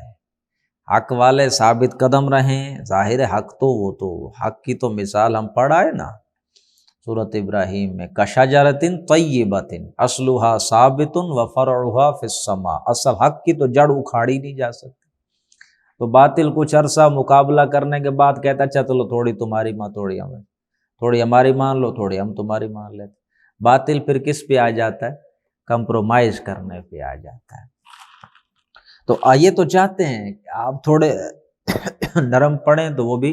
حق والے ثابت قدم رہیں، ظاہر حق تو وہ تو حق کی تو مثال ہم پڑھا ہے نا سورۃ ابراہیم میں، کشجرۃ طیبۃ اصلھا ثابت وفرعھا فی السماء، اصل حق کی تو جڑ اکھاڑی نہیں جا سکتی۔ تو باطل کچھ عرصہ مقابلہ کرنے کے بعد کہتا اچھا چلو تھوڑی تمہاری ماں تھوڑی ہمیں، تھوڑی ہماری مان لو تھوڑی ہم تمہاری مان لیتے۔ باطل پھر کس پہ آ جاتا ہے؟ کمپرومائز کرنے پہ آ جاتا ہے۔ تو یہ تو چاہتے ہیں کہ آپ تھوڑے نرم پڑیں تو وہ بھی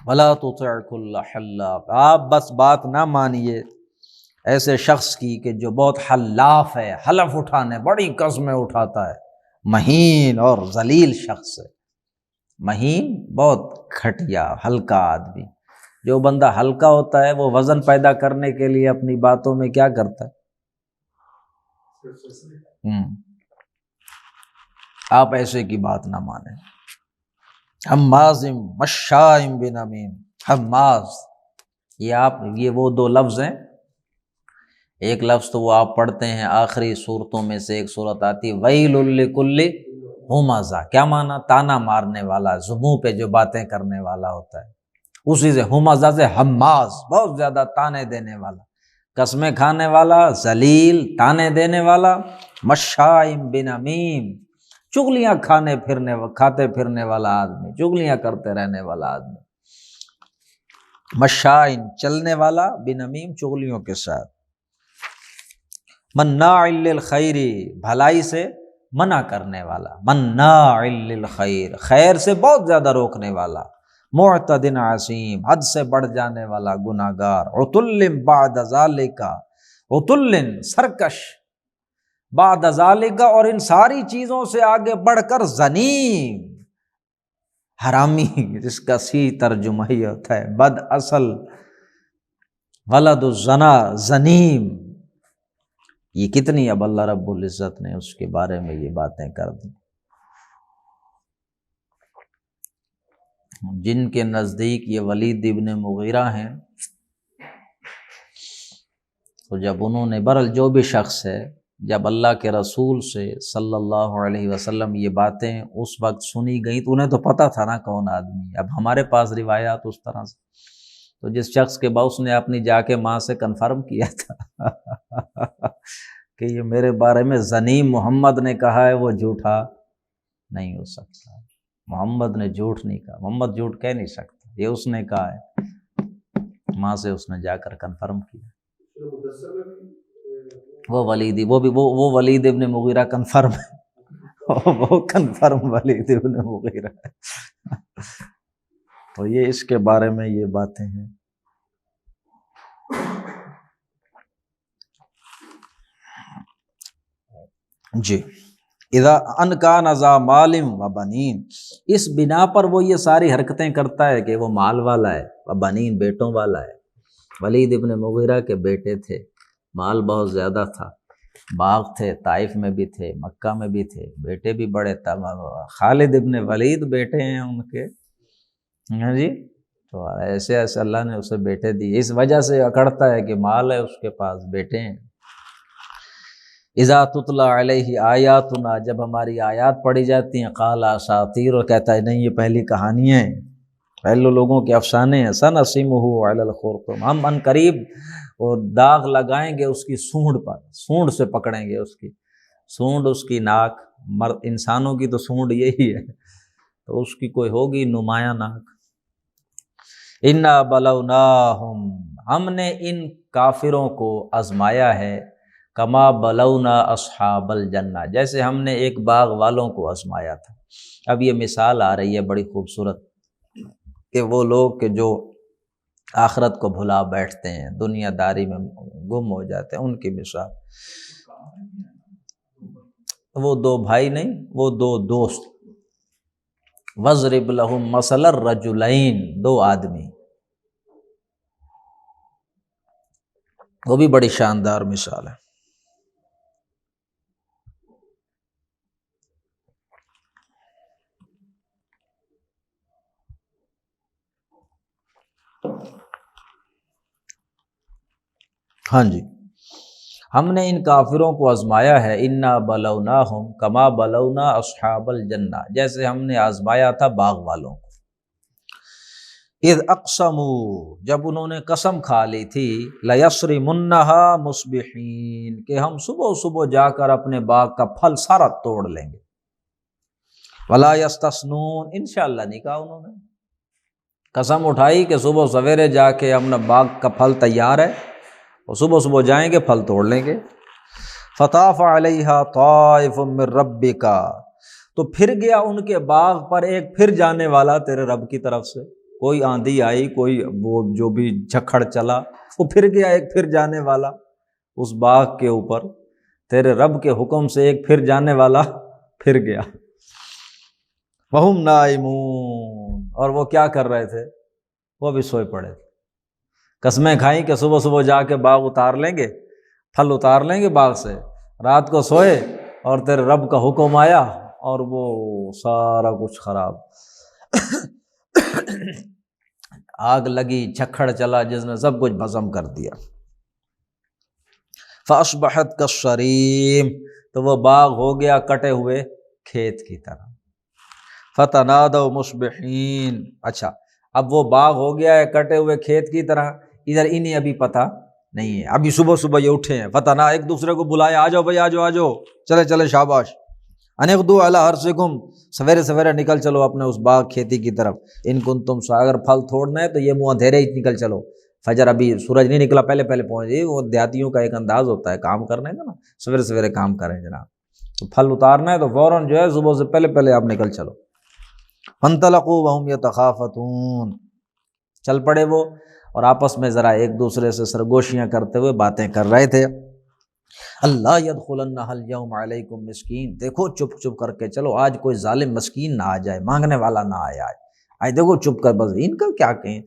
وَلَا تُطِعْ كُلَّ حَلَّافٍ، آپ بس بات نہ مانیے ایسے شخص کی کہ جو بہت حلاف ہے، حلف اٹھانے، بڑی قسمیں اٹھاتا ہے، مہین اور ذلیل شخص ہے۔ مہین بہت گھٹیا ہلکا آدمی، جو بندہ ہلکا ہوتا ہے وہ وزن پیدا کرنے کے لیے اپنی باتوں میں کیا کرتا ہے؟ آپ ایسے کی بات نہ مانیں۔ حماز مشاء بنمیم، حماز، یہ وہ دو لفظ ہیں، ایک لفظ تو وہ آپ پڑھتے ہیں آخری صورتوں میں سے ایک صورت آتی ہے ویل لکل ہمزہ، کیا معنی؟ تانا مارنے والا، زموں پہ جو باتیں کرنے والا ہوتا ہے، اسی سے ہمزہ سے حماز، بہت زیادہ تانے دینے والا، قسمیں کھانے والا، ذلیل، تانے دینے والا، مشاء بنمیم، چغلیاں کھاتے پھرنے والا آدمی، چغلیاں کرتے رہنے والا آدمی، مشاء چلنے والا، بنمیم چغلیوں کے ساتھ، مناع للخیر بھلائی سے منع کرنے والا، مناع للخیر خیر سے بہت زیادہ روکنے والا، معتد عظیم حد سے بڑھ جانے والا گناہگار، عتل بعد ذالک، عتل سرکش، بعد ذالک اور ان ساری چیزوں سے آگے بڑھ کر زنیم حرامی، جس کا سی ترجمہ ہی ہوتا ہے بد اصل، ولد الزنا، زنیم۔ یہ کتنی اب اللہ رب العزت نے اس کے بارے میں یہ باتیں کر دی، جن کے نزدیک یہ ولید ابن مغیرہ ہیں، تو جب انہوں نے برل جو بھی شخص ہے، جب اللہ کے رسول سے صلی اللہ علیہ وسلم یہ باتیں اس وقت سنی گئی تو انہیں تو پتہ تھا نا کون آدمی ہے۔ اب ہمارے پاس روایات اس طرح سے، تو جس شخص کے باؤس نے اپنی جا کے ماں سے کنفرم کیا تھا کہ یہ میرے بارے میں زنیم محمد نے کہا ہے، وہ جھوٹا نہیں ہو سکتا، محمد نے جھوٹ نہیں کہا، محمد جھوٹ کہہ نہیں سکتا، یہ اس نے کہا ہے، ماں سے اس نے جا کر کنفرم کیا۔ وہ ولید، وہ ولید ابن مغیرہ کنفرم ہے، وہ کنفرم ولید ابن مغیرہ ہے۔ تو یہ اس کے بارے میں یہ باتیں ہیں۔ جی، اذا ان کان ذا مال و بنین، اس بنا پر وہ یہ ساری حرکتیں کرتا ہے کہ وہ مال والا ہے، و بنین بیٹوں والا ہے۔ ولید ابن مغیرہ کے بیٹے تھے، مال بہت زیادہ تھا، باغ تھے، طائف میں بھی تھے، مکہ میں بھی تھے، بیٹے بھی بڑے خالد ابن ولید بیٹے ہیں ان کے، ہاں جی، تو ایسے ایسے اللہ نے اسے بیٹے دیے، اس وجہ سے اکڑتا ہے کہ مال ہے اس کے پاس، بیٹے ہیں۔ اذا تتلی علیہ آیاتنا، جب ہماری آیات پڑھی جاتی ہیں، قال اساطیر، اور کہتا ہے نہیں یہ پہلی کہانیاں ہیں، پہلے لوگوں کے افسانے ہیں، سنسمہ علی الخرطوم، ہم ان قریب وہ داغ لگائیں گے اس کی سونڈ پر، سونڈ سے پکڑیں گے اس کی سونڈ، اس کی ناک، انسانوں کی تو سونڈ یہی ہے، تو اس کی کوئی ہوگی نمایاں ناک۔ انا بلوناہم، ہم نے ان کافروں کو آزمایا ہے، کما بلونا اصحاب الجنہ، جیسے ہم نے ایک باغ والوں کو آزمایا تھا۔ اب یہ مثال آ رہی ہے بڑی خوبصورت، کہ وہ لوگ کہ جو آخرت کو بھلا بیٹھتے ہیں، دنیا داری میں گم ہو جاتے ہیں، ان کی مثال۔ وہ دو بھائی نہیں، وہ دو دوست، وَاضْرِبْ لَهُم مَثَلَ الرَّجُلَيْنِ، دو آدمی، وہ بھی بڑی شاندار مثال ہے۔ ہاں جی، ہم نے ان کافروں کو آزمایا ہے، انا بلوناہم کما بلونا اصحاب الجنہ، جیسے ہم نے آزمایا تھا باغ والوں کو۔ اذ اقسموا، جب انہوں نے قسم کھا لی تھی، لیصرمنھا مصبحین، کہ ہم صبح صبح جا کر اپنے باغ کا پھل سارا توڑ لیں گے، ولا یستثنون، انشاءاللہ نہیں کہا انہوں نے، قسم اٹھائی کہ صبح سویرے جا کے ہم نے باغ کا پھل تیار ہے، اور صبح صبح جائیں گے پھل توڑ لیں گے۔ فطاف علیہا طائف من ربک، تو پھر گیا ان کے باغ پر ایک پھر جانے والا تیرے رب کی طرف سے، کوئی آندھی آئی، کوئی وہ جو بھی جھکڑ چلا، وہ پھر گیا ایک پھر جانے والا اس باغ کے اوپر، تیرے رب کے حکم سے ایک پھر جانے والا پھر گیا۔ وہم نائمون، اور وہ کیا کر رہے تھے، وہ بھی سوئے پڑے تھے، قسمیں کھائیں کہ صبح صبح جا کے باغ اتار لیں گے، پھل اتار لیں گے باغ سے، رات کو سوئے اور تیرے رب کا حکم آیا اور وہ سارا کچھ خراب، آگ لگی، جھکڑ چلا جس نے سب کچھ بھسم کر دیا۔ فاصبحت کالصریم، تو وہ باغ ہو گیا کٹے ہوئے کھیت کی طرح۔ فتنادوا مصبحین، اچھا اب وہ باغ ہو گیا ہے کٹے ہوئے کھیت کی طرح، ادھر انہیں ابھی پتہ نہیں ہے، ابھی صبح صبح یہ اٹھے ہیں، فتنا ایک دوسرے کو بلایا، آ جاؤ بھائی، آ جاؤ آ جاؤ، چلے چلے شاباش، انغدوا علی حرثکم، سویرے سویرے نکل چلو اپنے اس باغ کھیتی کی طرف، ان کنتم اگر پھل توڑنا ہے تو یہ منہ اندھیرے ہی نکل چلو، فجر ابھی سورج نہیں نکلا پہلے پہلے پہنچ جائے، وہ دیہاتیوں کا ایک انداز ہوتا ہے کام کرنے کا نا، سویرے سویرے کام کریں جناب، تو پھل اتارنا ہے تو فوراً جو ہے صبح سے پہلے پہلے آپ نکل چلو۔ فانطلقوا وهم يتخافتون، چل پڑے وہ اور آپس میں ذرا ایک دوسرے سے سرگوشیاں کرتے ہوئے باتیں کر رہے تھے۔ اللہ يدخلنها اليوم علیکم مسکین، دیکھو چپ چپ کر کے چلو، آج کوئی ظالم مسکین نہ آ جائے، مانگنے والا نہ آئے، آج دیکھو چپ کر، بس ان کا کیا کہیں،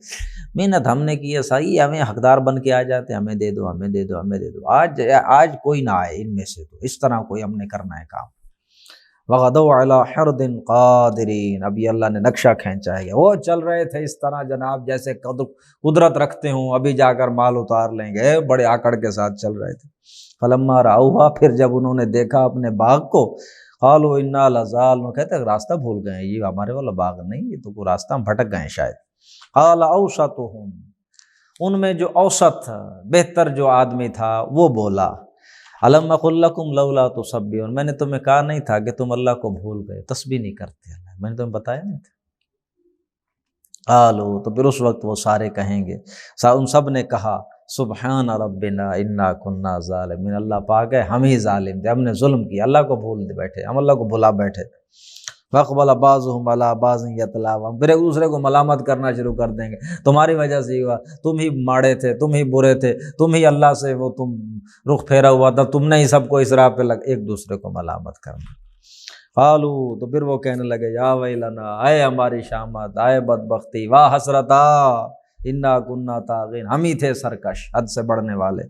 محنت ہم نے کی ہے، صحیح ہمیں حقدار بن کے آ جاتے، ہمیں دے دو ہمیں دے دو ہمیں دے دو، آج کوئی نہ آئے ان میں سے، تو اس طرح کوئی ہم نے کرنا ہے کام۔ وغدوا علی حرد قادرین، ابھی اللہ نے نقشہ کھینچا ہے، وہ چل رہے تھے اس طرح جناب جیسے قدرت رکھتے ہوں، ابھی جا کر مال اتار لیں گے، بڑے آکڑ کے ساتھ چل رہے تھے۔ فلما رأوها، پھر جب انہوں نے دیکھا اپنے باغ کو، قالوا انا لضالون، کہتے ہیں راستہ بھول گئے ہیں، یہ ہمارے والا باغ نہیں، یہ تو کوئی راستہ ہم بھٹک گئے ہیں شاید۔ قال اوسطهم، ان میں جو اوسط تھا، بہتر جو آدمی تھا، وہ بولا الم اقل لکم لولا تسبحون، میں نے تمہیں کہا نہیں تھا کہ تم اللہ کو بھول گئے، تسبیح نہیں کرتے، اللہ میں نے تمہیں بتایا نہیں تھا۔ قالوا، تو پھر اس وقت وہ سارے کہیں گے، ان سب نے کہا سبحان ربنا انا کنا ظالمین، اللہ پاک ہے ہم ہی ظالم تھے، ہم نے ظلم کیا، اللہ کو بھول بیٹھے، ہم اللہ کو بھلا بیٹھے۔ فاقبل بعضهم على بعض يتلاومون، پھر ایک دوسرے کو ملامت کرنا شروع کر دیں گے، تمہاری وجہ سے ہوا، تم ہی ماڑے تھے، تم ہی برے تھے، تم ہی اللہ سے وہ تم رخ پھیرا ہوا تھا، تم نے ہی سب کو اس راہ پہ ایک دوسرے کو ملامت کرنا۔ قالوا، تو پھر وہ کہنے لگے یا ویلنا، اے ہماری شامت، اے بدبختی، واہ حسرتا، انا کنا طاغین، ہم ہی تھے سرکش، حد سے بڑھنے والے۔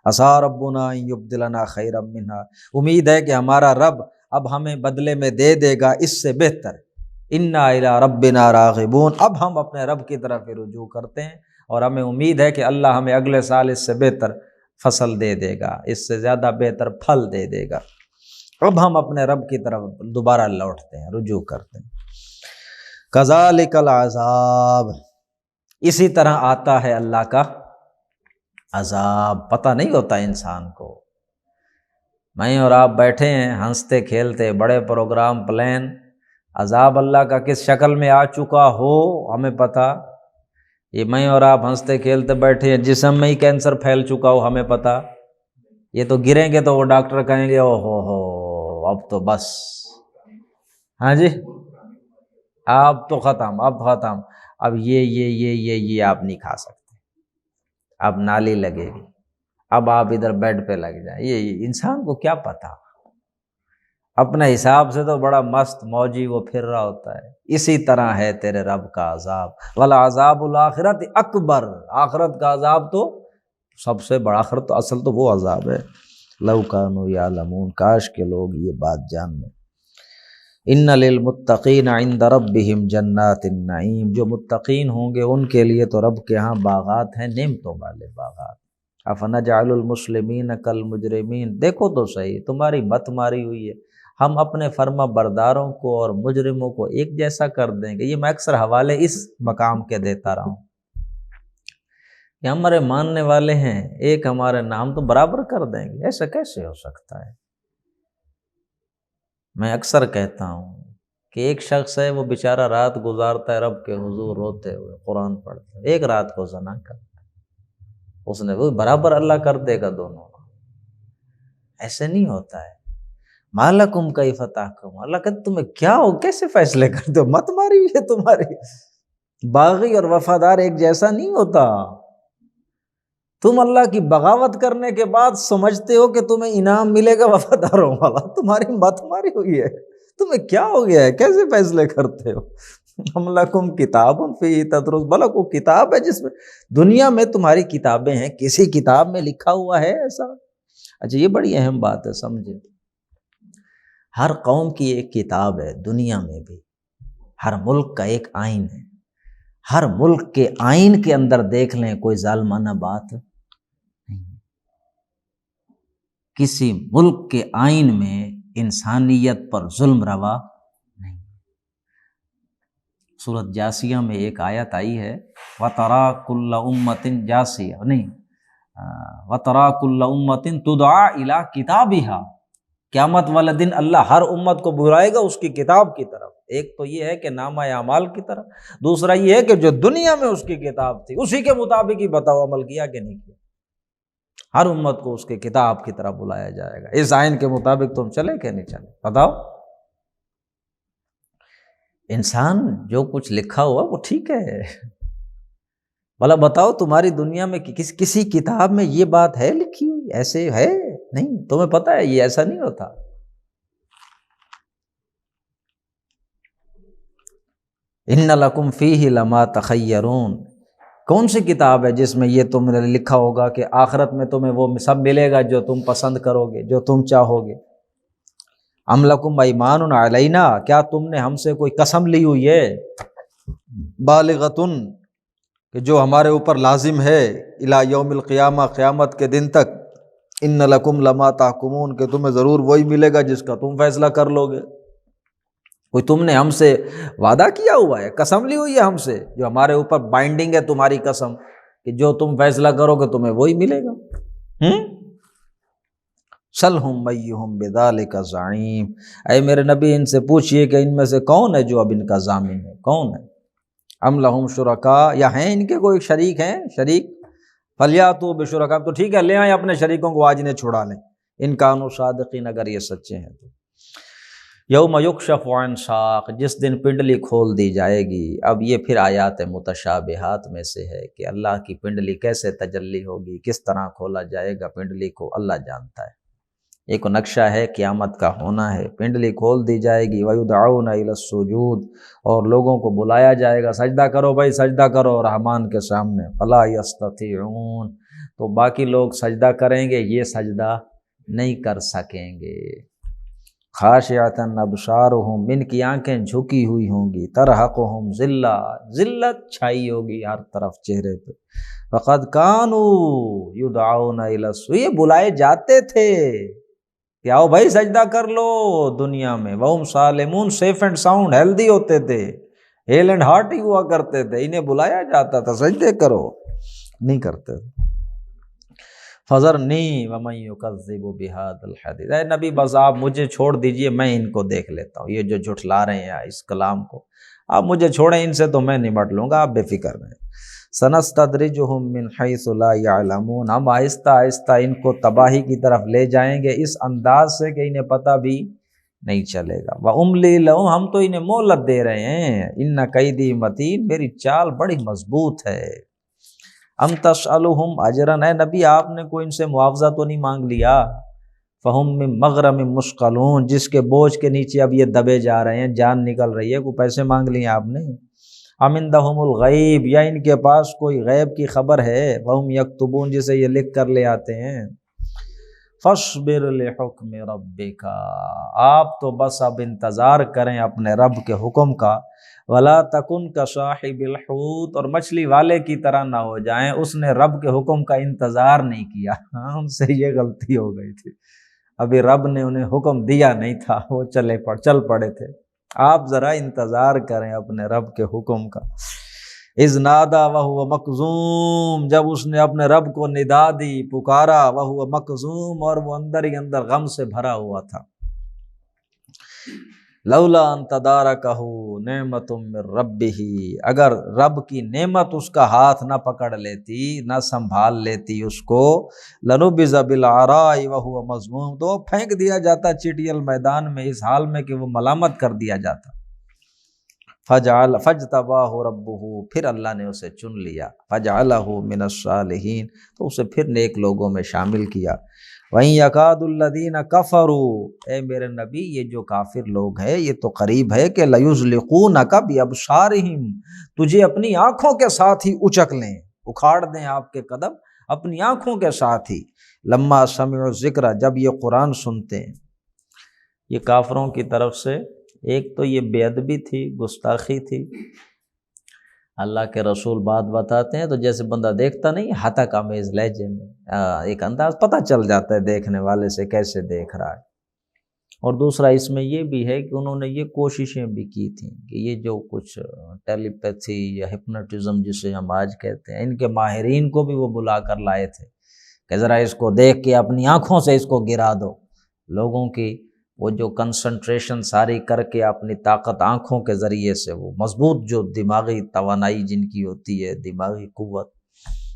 عسیٰ ربنا ان یبدلنا خیرا منہا، امید ہے کہ ہمارا رب اب ہمیں بدلے میں دے دے گا اس سے بہتر۔ انا الی ربنا راغبون، اب ہم اپنے رب کی طرف رجوع کرتے ہیں، اور ہمیں امید ہے کہ اللہ ہمیں اگلے سال اس سے بہتر فصل دے دے گا، اس سے زیادہ بہتر پھل دے دے گا۔ اب ہم اپنے رب کی طرف دوبارہ لوٹتے ہیں، رجوع کرتے ہیں۔ کذالک العذاب، اسی طرح آتا ہے اللہ کا عذاب، پتہ نہیں ہوتا انسان کو۔ میں اور آپ بیٹھے ہیں ہنستے کھیلتے، بڑے پروگرام پلان، عذاب اللہ کا کس شکل میں آ چکا ہو ہمیں پتہ، یہ میں اور آپ ہنستے کھیلتے بیٹھے ہیں، جسم میں ہی کینسر پھیل چکا ہو ہمیں پتہ، یہ تو گریں گے تو وہ ڈاکٹر کہیں گے او ہو اب تو بس، ہاں جی اب تو ختم، اب ختم، اب یہ آپ نہیں کھا سکتے، اب نالی لگے گی، اب آپ ادھر بیڈ پہ لگ جائیں۔ یہ انسان کو کیا پتا، اپنے حساب سے تو بڑا مست موجی وہ پھر رہا ہوتا ہے۔ اسی طرح ہے تیرے رب کا عذاب، وَلَعَذَابُ الْآخِرَةِ اکبر، آخرت کا عذاب تو سب سے بڑا، آخرت تو اصل تو وہ عذاب ہے۔ لَوْ كَانُوا يَعْلَمُونَ، کاش کے لوگ یہ بات جان لیں۔ اِنَّ لِلْمُتَّقِينَ عِندَ رَبِّهِمْ جَنَّاتِ النَّعِيمِ، جو متقین ہوں گے ان کے لیے تو رب کے ہاں باغات ہیں، نعمتوں والے باغات۔ أَفَنَجْعَلُ الْمُسْلِمِينَ كَالْمُجْرِمِينَ، دیکھو تو صحیح، تمہاری مت ماری ہوئی ہے، ہم اپنے فرما برداروں کو اور مجرموں کو ایک جیسا کر دیں گے۔ یہ میں اکثر حوالے اس مقام کے دیتا رہا ہوں کہ ہمارے ماننے والے ہیں، ایک ہمارے نام تو برابر کر دیں گے، ایسا کیسے ہو سکتا ہے؟ میں اکثر کہتا ہوں کہ ایک شخص ہے، وہ بیچارہ رات گزارتا ہے رب کے حضور روتے ہوئے، قرآن پڑھتا ہے، ایک رات کو زنا کرتا ہے، اس نے وہ برابر اللہ کر دے گا دونوں کو، ایسے نہیں ہوتا ہے۔ مالکم کیف تحکمون، اللہ کہتے تمہیں کیا ہو، کیسے فیصلے کرتے ہو، مت ماری ہوئی ہے تمہاری، باغی اور وفادار ایک جیسا نہیں ہوتا۔ تم اللہ کی بغاوت کرنے کے بعد سمجھتے ہو کہ تمہیں انعام ملے گا وفاداروں والا، تمہاری مت ماری ہوئی ہے، تمہیں کیا ہو گیا ہے، کیسے فیصلے کرتے ہو؟ ہم لکم کتاب فیہ تدرس، بھلا کوئی کتاب ہے جس میں، دنیا میں تمہاری کتابیں ہیں، کسی کتاب میں لکھا ہوا ہے ایسا؟ اچھا یہ بڑی اہم بات ہے، سمجھے، ہر قوم کی ایک کتاب ہے، دنیا میں بھی ہر ملک کا ایک آئین ہے، ہر ملک کے آئین کے اندر دیکھ لیں کوئی ظالمانہ بات نہیں، کسی ملک کے آئین میں انسانیت پر ظلم روا نہیں۔ سورۃ جاسیہ میں ایک آیت آئی ہے وَتَرَىٰ كُلَّ أُمَّةٍ جاسیہ نہیں، وَتَرَىٰ كُلَّ أُمَّةٍ تُدْعَىٰ إِلَىٰ كِتَابِهَا، قیامت والے دن اللہ ہر امت کو بلائے گا اس کی کتاب کی طرف، ایک تو یہ ہے کہ نامہ اعمال کی طرف، دوسرا یہ ہے کہ جو دنیا میں اس کی کتاب تھی اسی کے مطابق ہی بتاؤ عمل کیا کہ نہیں کیا، ہر امت کو اس کے کتاب کی طرف بلایا جائے گا، اس آئین کے مطابق تم چلے کہ نہیں چلے، بتاؤ۔ انسان جو کچھ لکھا ہوا وہ ٹھیک ہے، بھلا بتاؤ تمہاری دنیا میں کسی کتاب میں یہ بات ہے لکھی ہوئی، ایسے ہے نہیں، تمہیں پتہ ہے یہ ایسا نہیں ہوتا۔ ان لکم فیہ لما تخیرون، کون سی کتاب ہے جس میں یہ تم نے لکھا ہوگا کہ آخرت میں تمہیں وہ سب ملے گا جو تم پسند کرو گے، جو تم چاہو گے؟ ام لکم ایمان علینا، کیا تم نے ہم سے کوئی قسم لی ہوئی ہے، بالغتن کہ جو ہمارے اوپر لازم ہے، الی یوم القیامہ قیامت کے دن تک، ان لکم لما تحکمون کہ تمہیں ضرور وہی ملے گا جس کا تم فیصلہ کر لو گے۔ کوئی تم نے ہم سے وعدہ کیا ہوا ہے، قسم لی ہوئی ہے ہم سے، جو ہمارے اوپر بائنڈنگ ہے تمہاری قسم کہ جو تم فیصلہ کرو گے تمہیں وہی ملے گا۔ سلہم ایہم بذالک زعیم، اے میرے نبی ان سے پوچھئے کہ ان میں سے کون ہے جو اب ان کا ضامن ہے، کون ہے؟ ام لہم شرکاء، یا ہیں ان کے کوئی شریک ہیں، شریک؟ فلیاتوا بشرکاء، تو ٹھیک ہے لے آئیں اپنے شریکوں کو، آج انہیں چھڑا لیں، ان کانوا صادقین، اگر یہ سچے ہیں تو۔ یوم یکشف عن ساق، جس دن پنڈلی کھول دی جائے گی۔ اب یہ پھر آیات متشابہات میں سے ہے کہ اللہ کی پنڈلی کیسے تجلی ہوگی، کس طرح کھولا جائے گا پنڈلی کو، اللہ جانتا ہے۔ ایک نقشہ ہے قیامت کا ہونا ہے، پنڈلی کھول دی جائے گی، وَيُدْعَوْنَ إِلَى السُّجُودِ، اور لوگوں کو بلایا جائے گا، سجدہ کرو بھائی سجدہ کرو رحمان کے سامنے، فَلَا يَسْتَطِيعُونَ، تو باقی لوگ سجدہ کریں گے، یہ سجدہ نہیں کر سکیں گے۔ خاشعۃ ابصارہم، ان کی آنکھیں جھکی ہوئی ہوں گی، ترہقہم ذلہ، ذلت چھائی ہوگی ہر طرف چہرے پہ۔ فقد کانوا یدعون الی السجود، یہ بلائے جاتے تھے کہ آؤ بھائی سجدہ کر لو دنیا میں، وہم سالمون، سیف اینڈ ساؤنڈ، ہیلدی ہوتے تھے، ہیل اینڈ ہارٹ ہی ہوا کرتے تھے، انہیں بلایا جاتا تھا سجدے کرو، نہیں کرتے تھے۔ فذرنی ومن یکذب بہذا الحدیث، اے نبی بس آپ مجھے چھوڑ دیجئے، میں ان کو دیکھ لیتا ہوں، یہ جو جھٹلا رہے ہیں اس کلام کو، آپ مجھے چھوڑیں، ان سے تو میں نمٹ لوں گا، آپ بے فکر رہیں۔ سنستدرجہم من حیث لا یعلمون، ہم آہستہ آہستہ ان کو تباہی کی طرف لے جائیں گے اس انداز سے کہ انہیں پتہ بھی نہیں چلے گا۔ واملی لہم، ہم تو انہیں مہلت دے رہے ہیں، ان کیدی متین، میری چال بڑی مضبوط ہے۔ ام تسألہم اجرا، اے نبی آپ نے کوئی ان سے معاوضہ تو نہیں مانگ لیا؟ فہم من مغرم مثقلون، جس کے بوجھ کے نیچے اب یہ دبے جا رہے ہیں، جان نکل رہی ہے، کوئی پیسے مانگ لیے آپ نے؟ ام عندہم الغیب، یا ان کے پاس کوئی غیب کی خبر ہے؟ وہم یکتبون، جسے یہ لکھ کر لے آتے ہیں۔ فاصبر لحکم ربک، آپ تو بس اب انتظار کریں اپنے رب کے حکم کا، ولا تکن کصاحب الحوت، اور مچھلی والے کی طرح نہ ہو جائیں، اس نے رب کے حکم کا انتظار نہیں کیا، ان سے یہ غلطی ہو گئی تھی، ابھی رب نے انہیں حکم دیا نہیں تھا، وہ چل پڑے تھے، آپ ذرا انتظار کریں اپنے رب کے حکم کا۔ اذ نادا وہو مکظوم، جب اس نے اپنے رب کو ندا دی، پکارا، وہو مکظوم، اور وہ اندر ہی اندر غم سے بھرا ہوا تھا۔ لولا ان تدارکہ نعمت من ربہ، اگر رب کی نعمت اس کا ہاتھ نہ پکڑ لیتی، نہ سنبھال لیتی اس کو، لنبذ بالعراء وہو مذموم، تو پھینک دیا جاتا چٹیل میدان میں اس حال میں کہ وہ ملامت کر دیا جاتا۔ فاجتباہ ربہ، پھر اللہ نے اسے چن لیا، فجعلہ من الصالحین، تو اسے پھر نیک لوگوں میں شامل کیا۔ وَإِن يَكَادُ الَّذِينَ كَفَرُوا، اے میرے نبی یہ جو کافر لوگ ہیں یہ تو قریب ہے کہ لَيُزْلِقُونَكَ بِأَبْصَارِهِمْ، تجھے اپنی آنکھوں کے ساتھ ہی اچک لیں، اکھاڑ دیں آپ کے قدم اپنی آنکھوں کے ساتھ ہی۔ لما سمعوا الذکر، جب یہ قرآن سنتے ہیں۔ یہ کافروں کی طرف سے ایک تو یہ بے ادبی تھی، گستاخی تھی، اللہ کے رسول بات بتاتے ہیں تو جیسے بندہ دیکھتا نہیں، ہتک آمیز لہجے میں ایک انداز پتہ چل جاتا ہے دیکھنے والے سے کیسے دیکھ رہا ہے۔ اور دوسرا اس میں یہ بھی ہے کہ انہوں نے یہ کوششیں بھی کی تھیں کہ یہ جو کچھ ٹیلی پیتھی یا ہپنوٹزم جسے ہم آج کہتے ہیں، ان کے ماہرین کو بھی وہ بلا کر لائے تھے کہ ذرا اس کو دیکھ کے اپنی آنکھوں سے اس کو گرا دو، لوگوں کی وہ جو کنسنٹریشن ساری کر کے اپنی طاقت آنکھوں کے ذریعے سے، وہ مضبوط جو دماغی توانائی جن کی ہوتی ہے، دماغی قوت،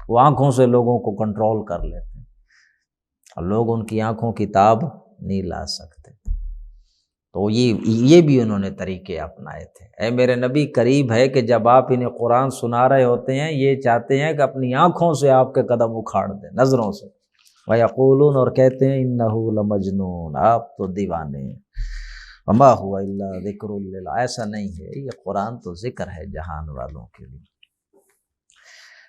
وہ آنکھوں سے لوگوں کو کنٹرول کر لیتے ہیں، اور لوگ ان کی آنکھوں کی تاب نہیں لا سکتے، تو یہ بھی انہوں نے طریقے اپنائے تھے۔ اے میرے نبی قریب ہے کہ جب آپ انہیں قرآن سنا رہے ہوتے ہیں، یہ چاہتے ہیں کہ اپنی آنکھوں سے آپ کے قدم اکھاڑ دیں، نظروں سے، وَيَقُولُونَ، اور کہتے ہیں إِنَّهُ لَمَجْنُونَ، آپ تو دیوانے ہیں، وَمَا هُوَ إِلَّا ذِكْرٌ لِّلْعَالَمِينَ، ایسا نہیں ہے، یہ قرآن تو ذکر ہے جہان والوں کے لیے۔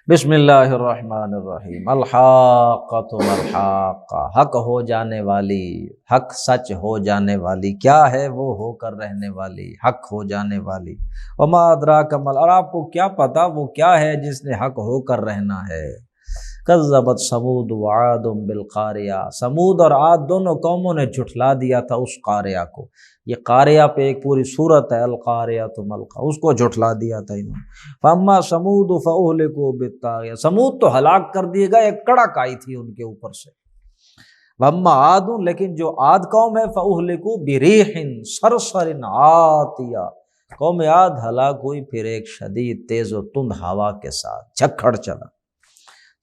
بسم اللہ الرحمن الرحیم۔ الحاقۃ مالحاقہ، حق ہو جانے والی، حق سچ ہو جانے والی، کیا ہے وہ ہو کر رہنے والی، حق ہو جانے والی۔ وما ادراک مال، اور آپ کو کیا پتا وہ کیا ہے جس نے حق ہو کر رہنا ہے۔ کذبت ثمود وعاد بالقاریہ، سمود اور عاد دونوں قوموں نے جھٹلا دیا تھا اس قاریہ کو۔ یہ قاریہ پہ ایک پوری سورت ہے، القاریۃ ما القاریہ، اس کو جھٹلا دیا تھا انہوں نے۔ فاما ثمود فاہلکوا بالطاغیہ، سمود تو ہلاک کر دیے گئے، ایک کڑک آئی تھی ان کے اوپر سے۔ واما عاد، لیکن جو عاد قوم ہے، فاہلکوا بریح صرصر عاتیہ، قوم عاد ہلاک ہوئی پھر ایک شدید تیز و تند ہوا کے ساتھ، جھکڑ چلا۔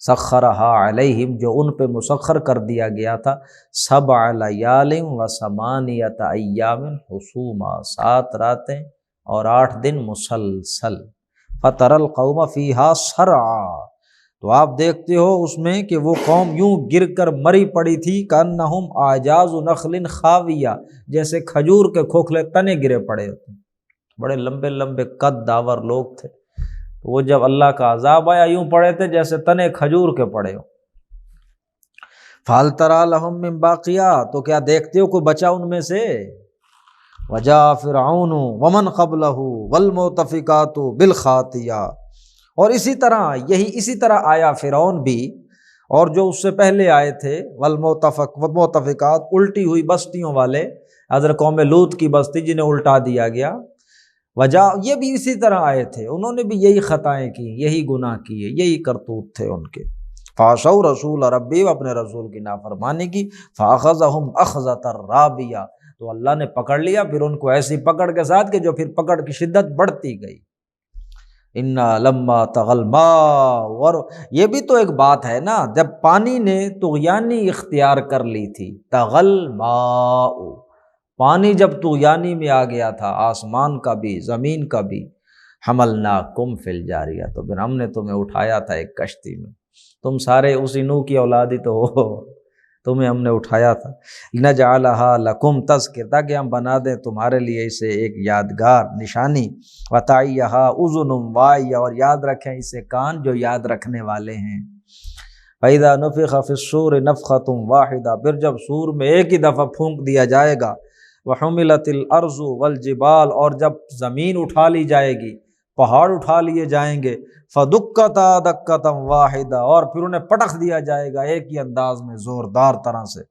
سخرہا علیہم، جو ان پہ مسخر کر دیا گیا تھا، 7 لیال و 8 ایام حسوما، 7 راتیں اور 8 دن مسلسل۔ فتر القوم فیہا صرعا، تو آپ دیکھتے ہو اس میں کہ وہ قوم یوں گر کر مری پڑی تھی، کأنہم اعجاز نخل خاویہ، جیسے کھجور کے کھوکھلے تنے گرے پڑے ہوتے ہیں، بڑے لمبے لمبے قد داور لوگ تھے۔ وہ جب اللہ کا عذاب آیا یوں پڑے تھے جیسے تنے کھجور کے پڑے ہو۔ فَهَلْ تَرَىٰ لَهُم مِّن بَاقِيَةٍ، تو کیا دیکھتے ہو کوئی بچا ان میں سے؟ وَجَاءَ فِرْعَوْنُ وَمَنْ قَبْلَهُ وَالْمُؤْتَفِكَاتُ بِالْخَاطِئَةِ، اور اسی طرح آیا فرعون بھی اور جو اس سے پہلے آئے تھے، والمؤتفقات، الٹی ہوئی بستیوں والے، حضرت قوم لوط کی بستی جنہیں الٹا دیا گیا، وجہ یہ بھی اسی طرح آئے تھے، انہوں نے بھی یہی خطائیں کی، یہی گناہ کیے، یہی کرتوت تھے ان کے۔ فعصوا رسول ربی، اپنے رسول کی نافرمانی کی، فاخذہم اخذۃ رابیہ، تو اللہ نے پکڑ لیا پھر ان کو ایسی پکڑ کے ساتھ کہ جو پھر پکڑ کی شدت بڑھتی گئی۔ انا لما طغى الماء، اور یہ بھی تو ایک بات ہے نا، جب پانی نے طغیانی اختیار کر لی تھی، طغى الماء، پانی جب طغیانی میں آ گیا تھا، آسمان کا بھی زمین کا بھی، حملناکم فی الجاریہ، تو پھر ہم نے تمہیں اٹھایا تھا ایک کشتی میں، تم سارے اسی نوح کی اولادی تو ہو، تمہیں ہم نے اٹھایا تھا۔ لنجعلھا لکم تذکرہ، تاکہ ہم بنا دیں تمہارے لیے اسے ایک یادگار نشانی، وتعیھا اذن واعیہ، اور یاد رکھیں اسے کان جو یاد رکھنے والے ہیں۔ فاذا نفخ فی الصور نفخۃ واحدہ، پھر جب سور میں ایک ہی دفعہ پھونک دیا جائے گا، وحملت الارض والجبال، اور جب زمین اٹھا لی جائے گی، پہاڑ اٹھا لیے جائیں گے، فدکتا دکتا واحدہ، اور پھر انہیں پٹخ دیا جائے گا ایک ہی انداز میں زوردار طرح سے۔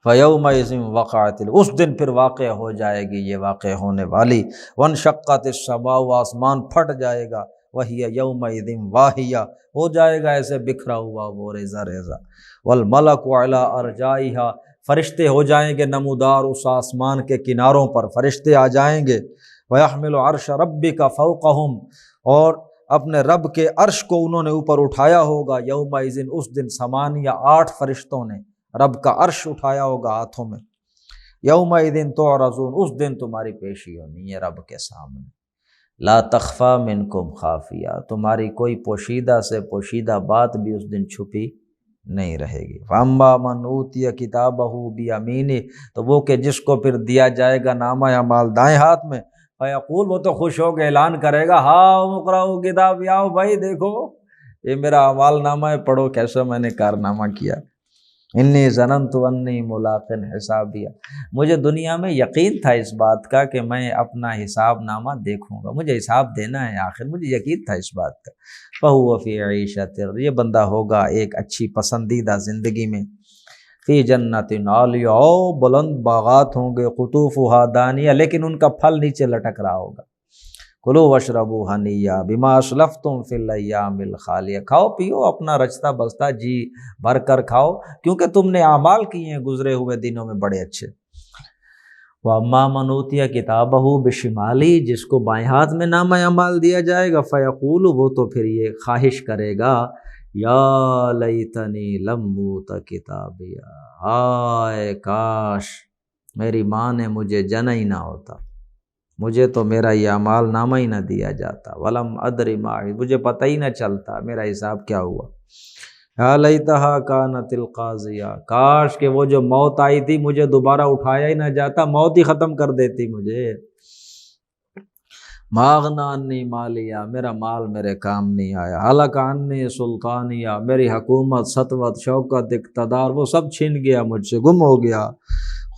فیومئذ وقعت، اس دن پھر واقع ہو جائے گی یہ واقع ہونے والی، وانشقت السماء، آسمان پھٹ جائے گا، وہی یومئذ واہیہ، ہو جائے گا ایسے بکھرا ہوا وہ ریزہ ریزہ، والملک علی ارجائہا، فرشتے ہو جائیں گے نمودار اس آسمان کے کناروں پر، فرشتے آ جائیں گے، وَيَحْمِلُ عَرْشَ رَبِّكَ فَوْقَهُمْ، اور اپنے رب کے عرش کو انہوں نے اوپر اٹھایا ہوگا، یومئذ، اس دن، 8 فرشتوں نے رب کا عرش اٹھایا ہوگا ہاتھوں میں، یومئذ تعرضون، اس دن تمہاری پیشی ہونی ہے رب کے سامنے، لا تخفی منکم خافیہ، تمہاری کوئی پوشیدہ سے پوشیدہ بات بھی اس دن چھپی نہیں رہے گی۔ فَأَمَّا مَنْ أُوتِیَ کِتَابَهُ بِیَمِینِهِ، تو وہ کہ جس کو پھر دیا جائے گا نامہ اعمال دائیں ہاتھ میں، فَیَقُول، وہ تو خوش ہو کے اعلان کرے گا، ہاؤ اقرؤوا کتابیہ، آؤ بھائی دیکھو یہ میرا اعمال نامہ ہے، پڑھو کیسا میں نے کارنامہ کیا، انی ظننت انی ملاق حسابیہ، مجھے دنیا میں یقین تھا اس بات کا کہ میں اپنا حساب نامہ دیکھوں گا، مجھے حساب دینا ہے آخر، مجھے یقین تھا اس بات کا۔ فہو فی عیشۃ، یہ بندہ ہوگا ایک اچھی پسندیدہ زندگی میں، فی جنت عالیہ، بلند باغات ہوں گے، قطوفہا دانیہ، لیکن ان کا پھل نیچے لٹک رہا ہوگا، کلوا واشربوا ہنیٰ بما اسلفتم فی الایام الخالیہ، کھاؤ پیو اپنا رچتا بستا جی بھر کر کھاؤ، کیونکہ تم نے اعمال کیے ہیں گزرے ہوئے دنوں میں بڑے اچھے۔ وَأَمَّا مَنْ أُوتِیَ کِتَابَهُ بِشِمَالِهِ، جس کو بائیں ہاتھ میں نامہ اعمال دیا جائے گا، فَیَقُولُ، وہ تو پھر یہ خواہش کرے گا، یا لیتنی لم اوت کتابیہ، ہائے کاش میری ماں نے مجھے جنا ہی نہ ہوتا، مجھے تو میرا یہ اعمال نامہ ہی نہ دیا جاتا، ولم ادری ما، مجھے پتہ ہی نہ چلتا میرا حساب کیا ہوا، یا لیتہا کانت القاضیہ، کاش کہ وہ جو موت آئی تھی مجھے دوبارہ اٹھایا ہی نہ جاتا، موت ہی ختم کر دیتی مجھے۔ ما اغنی عنی مالیا، میرا مال میرے کام نہیں آیا، ہلک عنی سلطانیہ، میری حکومت، سطوت، شوکت، اقتدار وہ سب چھین گیا مجھ سے، گم ہو گیا۔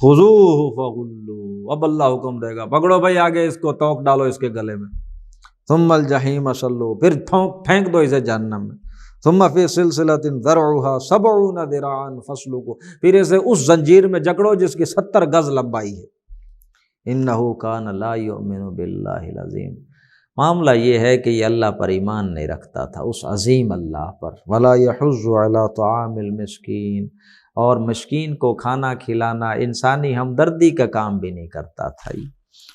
خذوہ فغلوہ، اب اللہ حکم دے گا پکڑو بھائی آگے اس کو توق ڈالو اس کے گلے میں، ثم الجحیم صلوہ، پھر پھینک دو اسے جہنم میں، ثم فی سلسلۃ ذرعها 70 ذراعا فاسلکوہ، پھر اسے اس زنجیر میں جکڑو جس کی 70 گز لمبائی ہے۔ انہ کان لا یؤمن باللہ العظیم، معاملہ یہ ہے کہ یہ اللہ پر ایمان نہیں رکھتا تھا، اس عظیم اللہ پر۔ ولا یحض علی طعام المسکین، اور مسکین کو کھانا کھلانا انسانی ہمدردی کا کام بھی نہیں کرتا تھا۔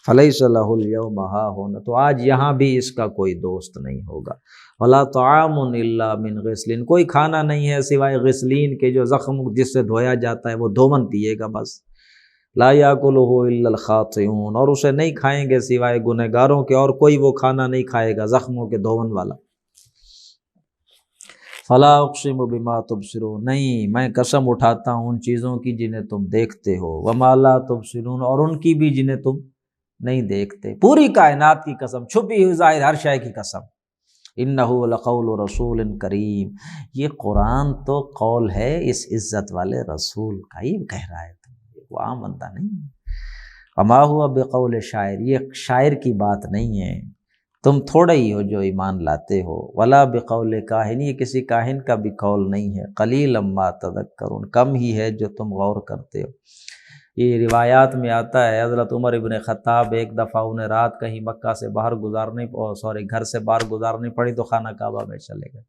فلیس لہ اليوم ہاہنا، تو آج یہاں بھی اس کا کوئی دوست نہیں ہوگا۔ ولا طعام الا من غسلین، کوئی کھانا نہیں ہے سوائے غسلین کے، جو زخم جس سے دھویا جاتا ہے وہ دھومن پیے گا بس۔ لا یاکلہ الا الخاطئون، اور اسے نہیں کھائیں گے سوائے گنہگاروں کے، اور کوئی وہ کھانا نہیں کھائے گا زخموں کے دھون والا۔ فلا اقسم بما تبصرون، نہیں میں قسم اٹھاتا ہوں ان چیزوں کی جنہیں تم دیکھتے ہو، وما لا تبصرون، اور ان کی بھی جنہیں تم نہیں دیکھتے، پوری کائنات کی قسم، چھپی ہوئی ظاہر ہر شے کی قسم۔ انہ لقول رسول کریم، یہ قرآن تو قول ہے اس عزت والے رسول کا، یہ کہہ رہا ہے، وہ عام بندہ نہیں ہے۔ وما ہوا بقول شاعر، یہ شاعر کی بات نہیں ہے، تم تھوڑے ہی ہو جو ایمان لاتے ہو۔ ولا بقول کاہن، یہ کسی کاہن کا بھی قول نہیں ہے۔ قلیلا ما تذکرون، کم ہی ہے جو تم غور کرتے ہو۔ یہ روایات میں آتا ہے حضرت عمر ابن خطاب ایک دفعہ انہیں رات کہیں مکہ سے باہر گھر سے باہر گزارنی پڑی تو خانہ کعبہ میں چلے گئے۔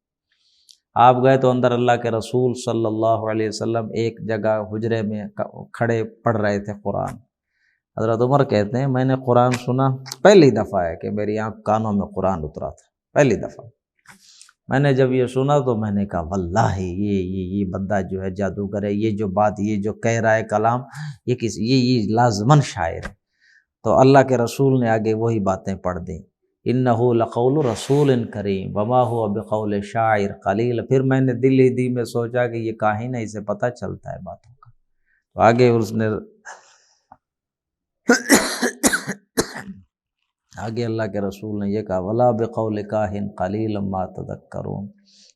آپ گئے تو اندر اللہ کے رسول صلی اللہ علیہ وسلم ایک جگہ حجرے میں کھڑے پڑھ رہے تھے قرآن۔ حضرت عمر کہتے ہیں میں نے قرآن سنا، پہلی دفعہ ہے کہ میری کانوں میں قرآن اترا تھا، پہلی دفعہ میں نے جب یہ سنا تو میں نے کہا واللہ یہ بندہ جو ہے جادوگر ہے، یہ جو بات یہ جو کہہ رہا ہے کلام یہ لازماً شاعر ہے۔ تو اللہ کے رسول نے آگے وہی باتیں پڑھ دیں، انہ لقول رسول کریم وما هو بقول شاعر قلیل۔ پھر میں نے دل ہی دل میں سوچا کہ یہ کاہن ہے، اسے پتہ چلتا ہے باتوں کا۔ تو آگے اس نے آگے اللہ کے رسول نے یہ کہا ولا بقول کاہن قلیلا ما تذکرون۔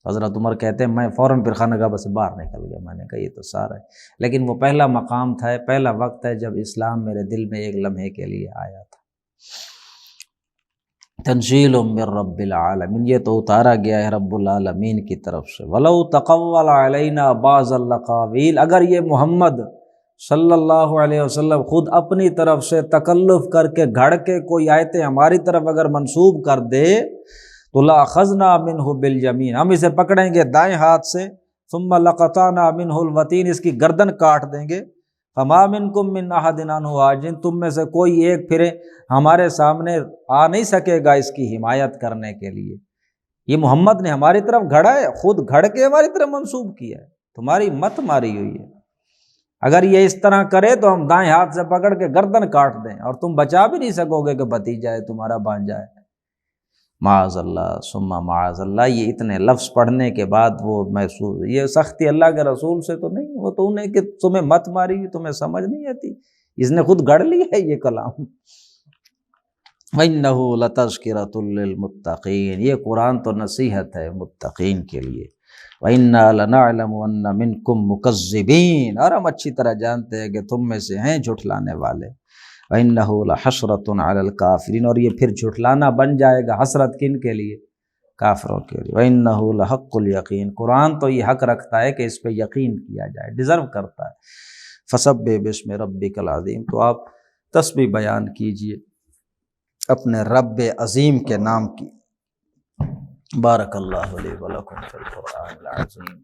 حضرت عمر کہتے ہیں میں فوراً پھر خانہ کعبہ سے باہر نکل گیا، میں نے کہا یہ تو سارا ہے، لیکن وہ پہلا مقام تھا، پہلا وقت ہے جب اسلام میرے دل میں ایک لمحے کے لیے آیا تھا۔ تنزیل من رب العالمین، یہ تو اتارا گیا ہے رب العالمین کی طرف سے۔ وَلَوْ تَقَوَّلَ عَلَيْنَا بَعْضَ الْأَقَاوِيلِ، اگر یہ محمد صلی اللہ علیہ وسلم خود اپنی طرف سے تکلف کر کے گھڑ کے کوئی آیتیں ہماری طرف اگر منسوب کر دے تو لَأَخَذْنَا مِنْهُ بِالْيَمِينِ، ہم اسے پکڑیں گے دائیں ہاتھ سے، ثُمَّ لَقَطَعْنَا مِنْهُ الْوَتِينَ، اس کی گردن کاٹ دیں گے۔ فما منکم من احد عنہ حاجز، تم میں سے کوئی ایک پھرے ہمارے سامنے آ نہیں سکے گا اس کی حمایت کرنے کے لیے۔ یہ محمد نے ہماری طرف گھڑا ہے، خود گھڑ کے ہماری طرف منسوب کیا ہے، تمہاری مت ماری ہوئی ہے۔ اگر یہ اس طرح کرے تو ہم دائیں ہاتھ سے پکڑ کے گردن کاٹ دیں، اور تم بچا بھی نہیں سکو گے کہ بھتیجا ہے تمہارا بھانجا ہے۔ معاذ اللہ ثم معاذ اللہ، یہ اتنے لفظ پڑھنے کے بعد وہ محسوس، یہ سختی اللہ کے رسول سے تو نہیں، وہ تو انہیں کہ تمہیں مت ماری ہوئی، تمہیں سمجھ نہیں آتی، اس نے خود گڑھ لی ہے یہ کلام۔ وَإِنَّهُ لَتَذْكِرَةٌ لِّلْمُتَّقِينَ، یہ قرآن تو نصیحت ہے متقین کے لیے۔ وَإِنَّا لَنَعْلَمُ أَنَّ مِنْكُمْ مُكَذِّبِينَ، اور ہم اچھی طرح جانتے ہیں کہ تم میں سے ہیں جھٹلانے والے۔ وَإِنَّهُ لَحَسْرَةٌ عَلَى الْكَافِرِينَ، اور یہ پھر جھٹلانا بن جائے گا حسرت کن کے لیے؟ کافروں کے لیے۔ وَإِنَّهُ لَحَقُّ الْيَقِينَ، قرآن تو یہ حق رکھتا ہے کہ اس پہ یقین کیا جائے، ڈیزرو کرتا ہے۔ فَسَبِّحْ بِاسْمِ رَبِّكَ الْعَظِيمِ، تو آپ تسبیح بیان کیجئے اپنے رب عظیم کے نام کی۔ بارک اللہ لی و لکم فی القرآن العظیم۔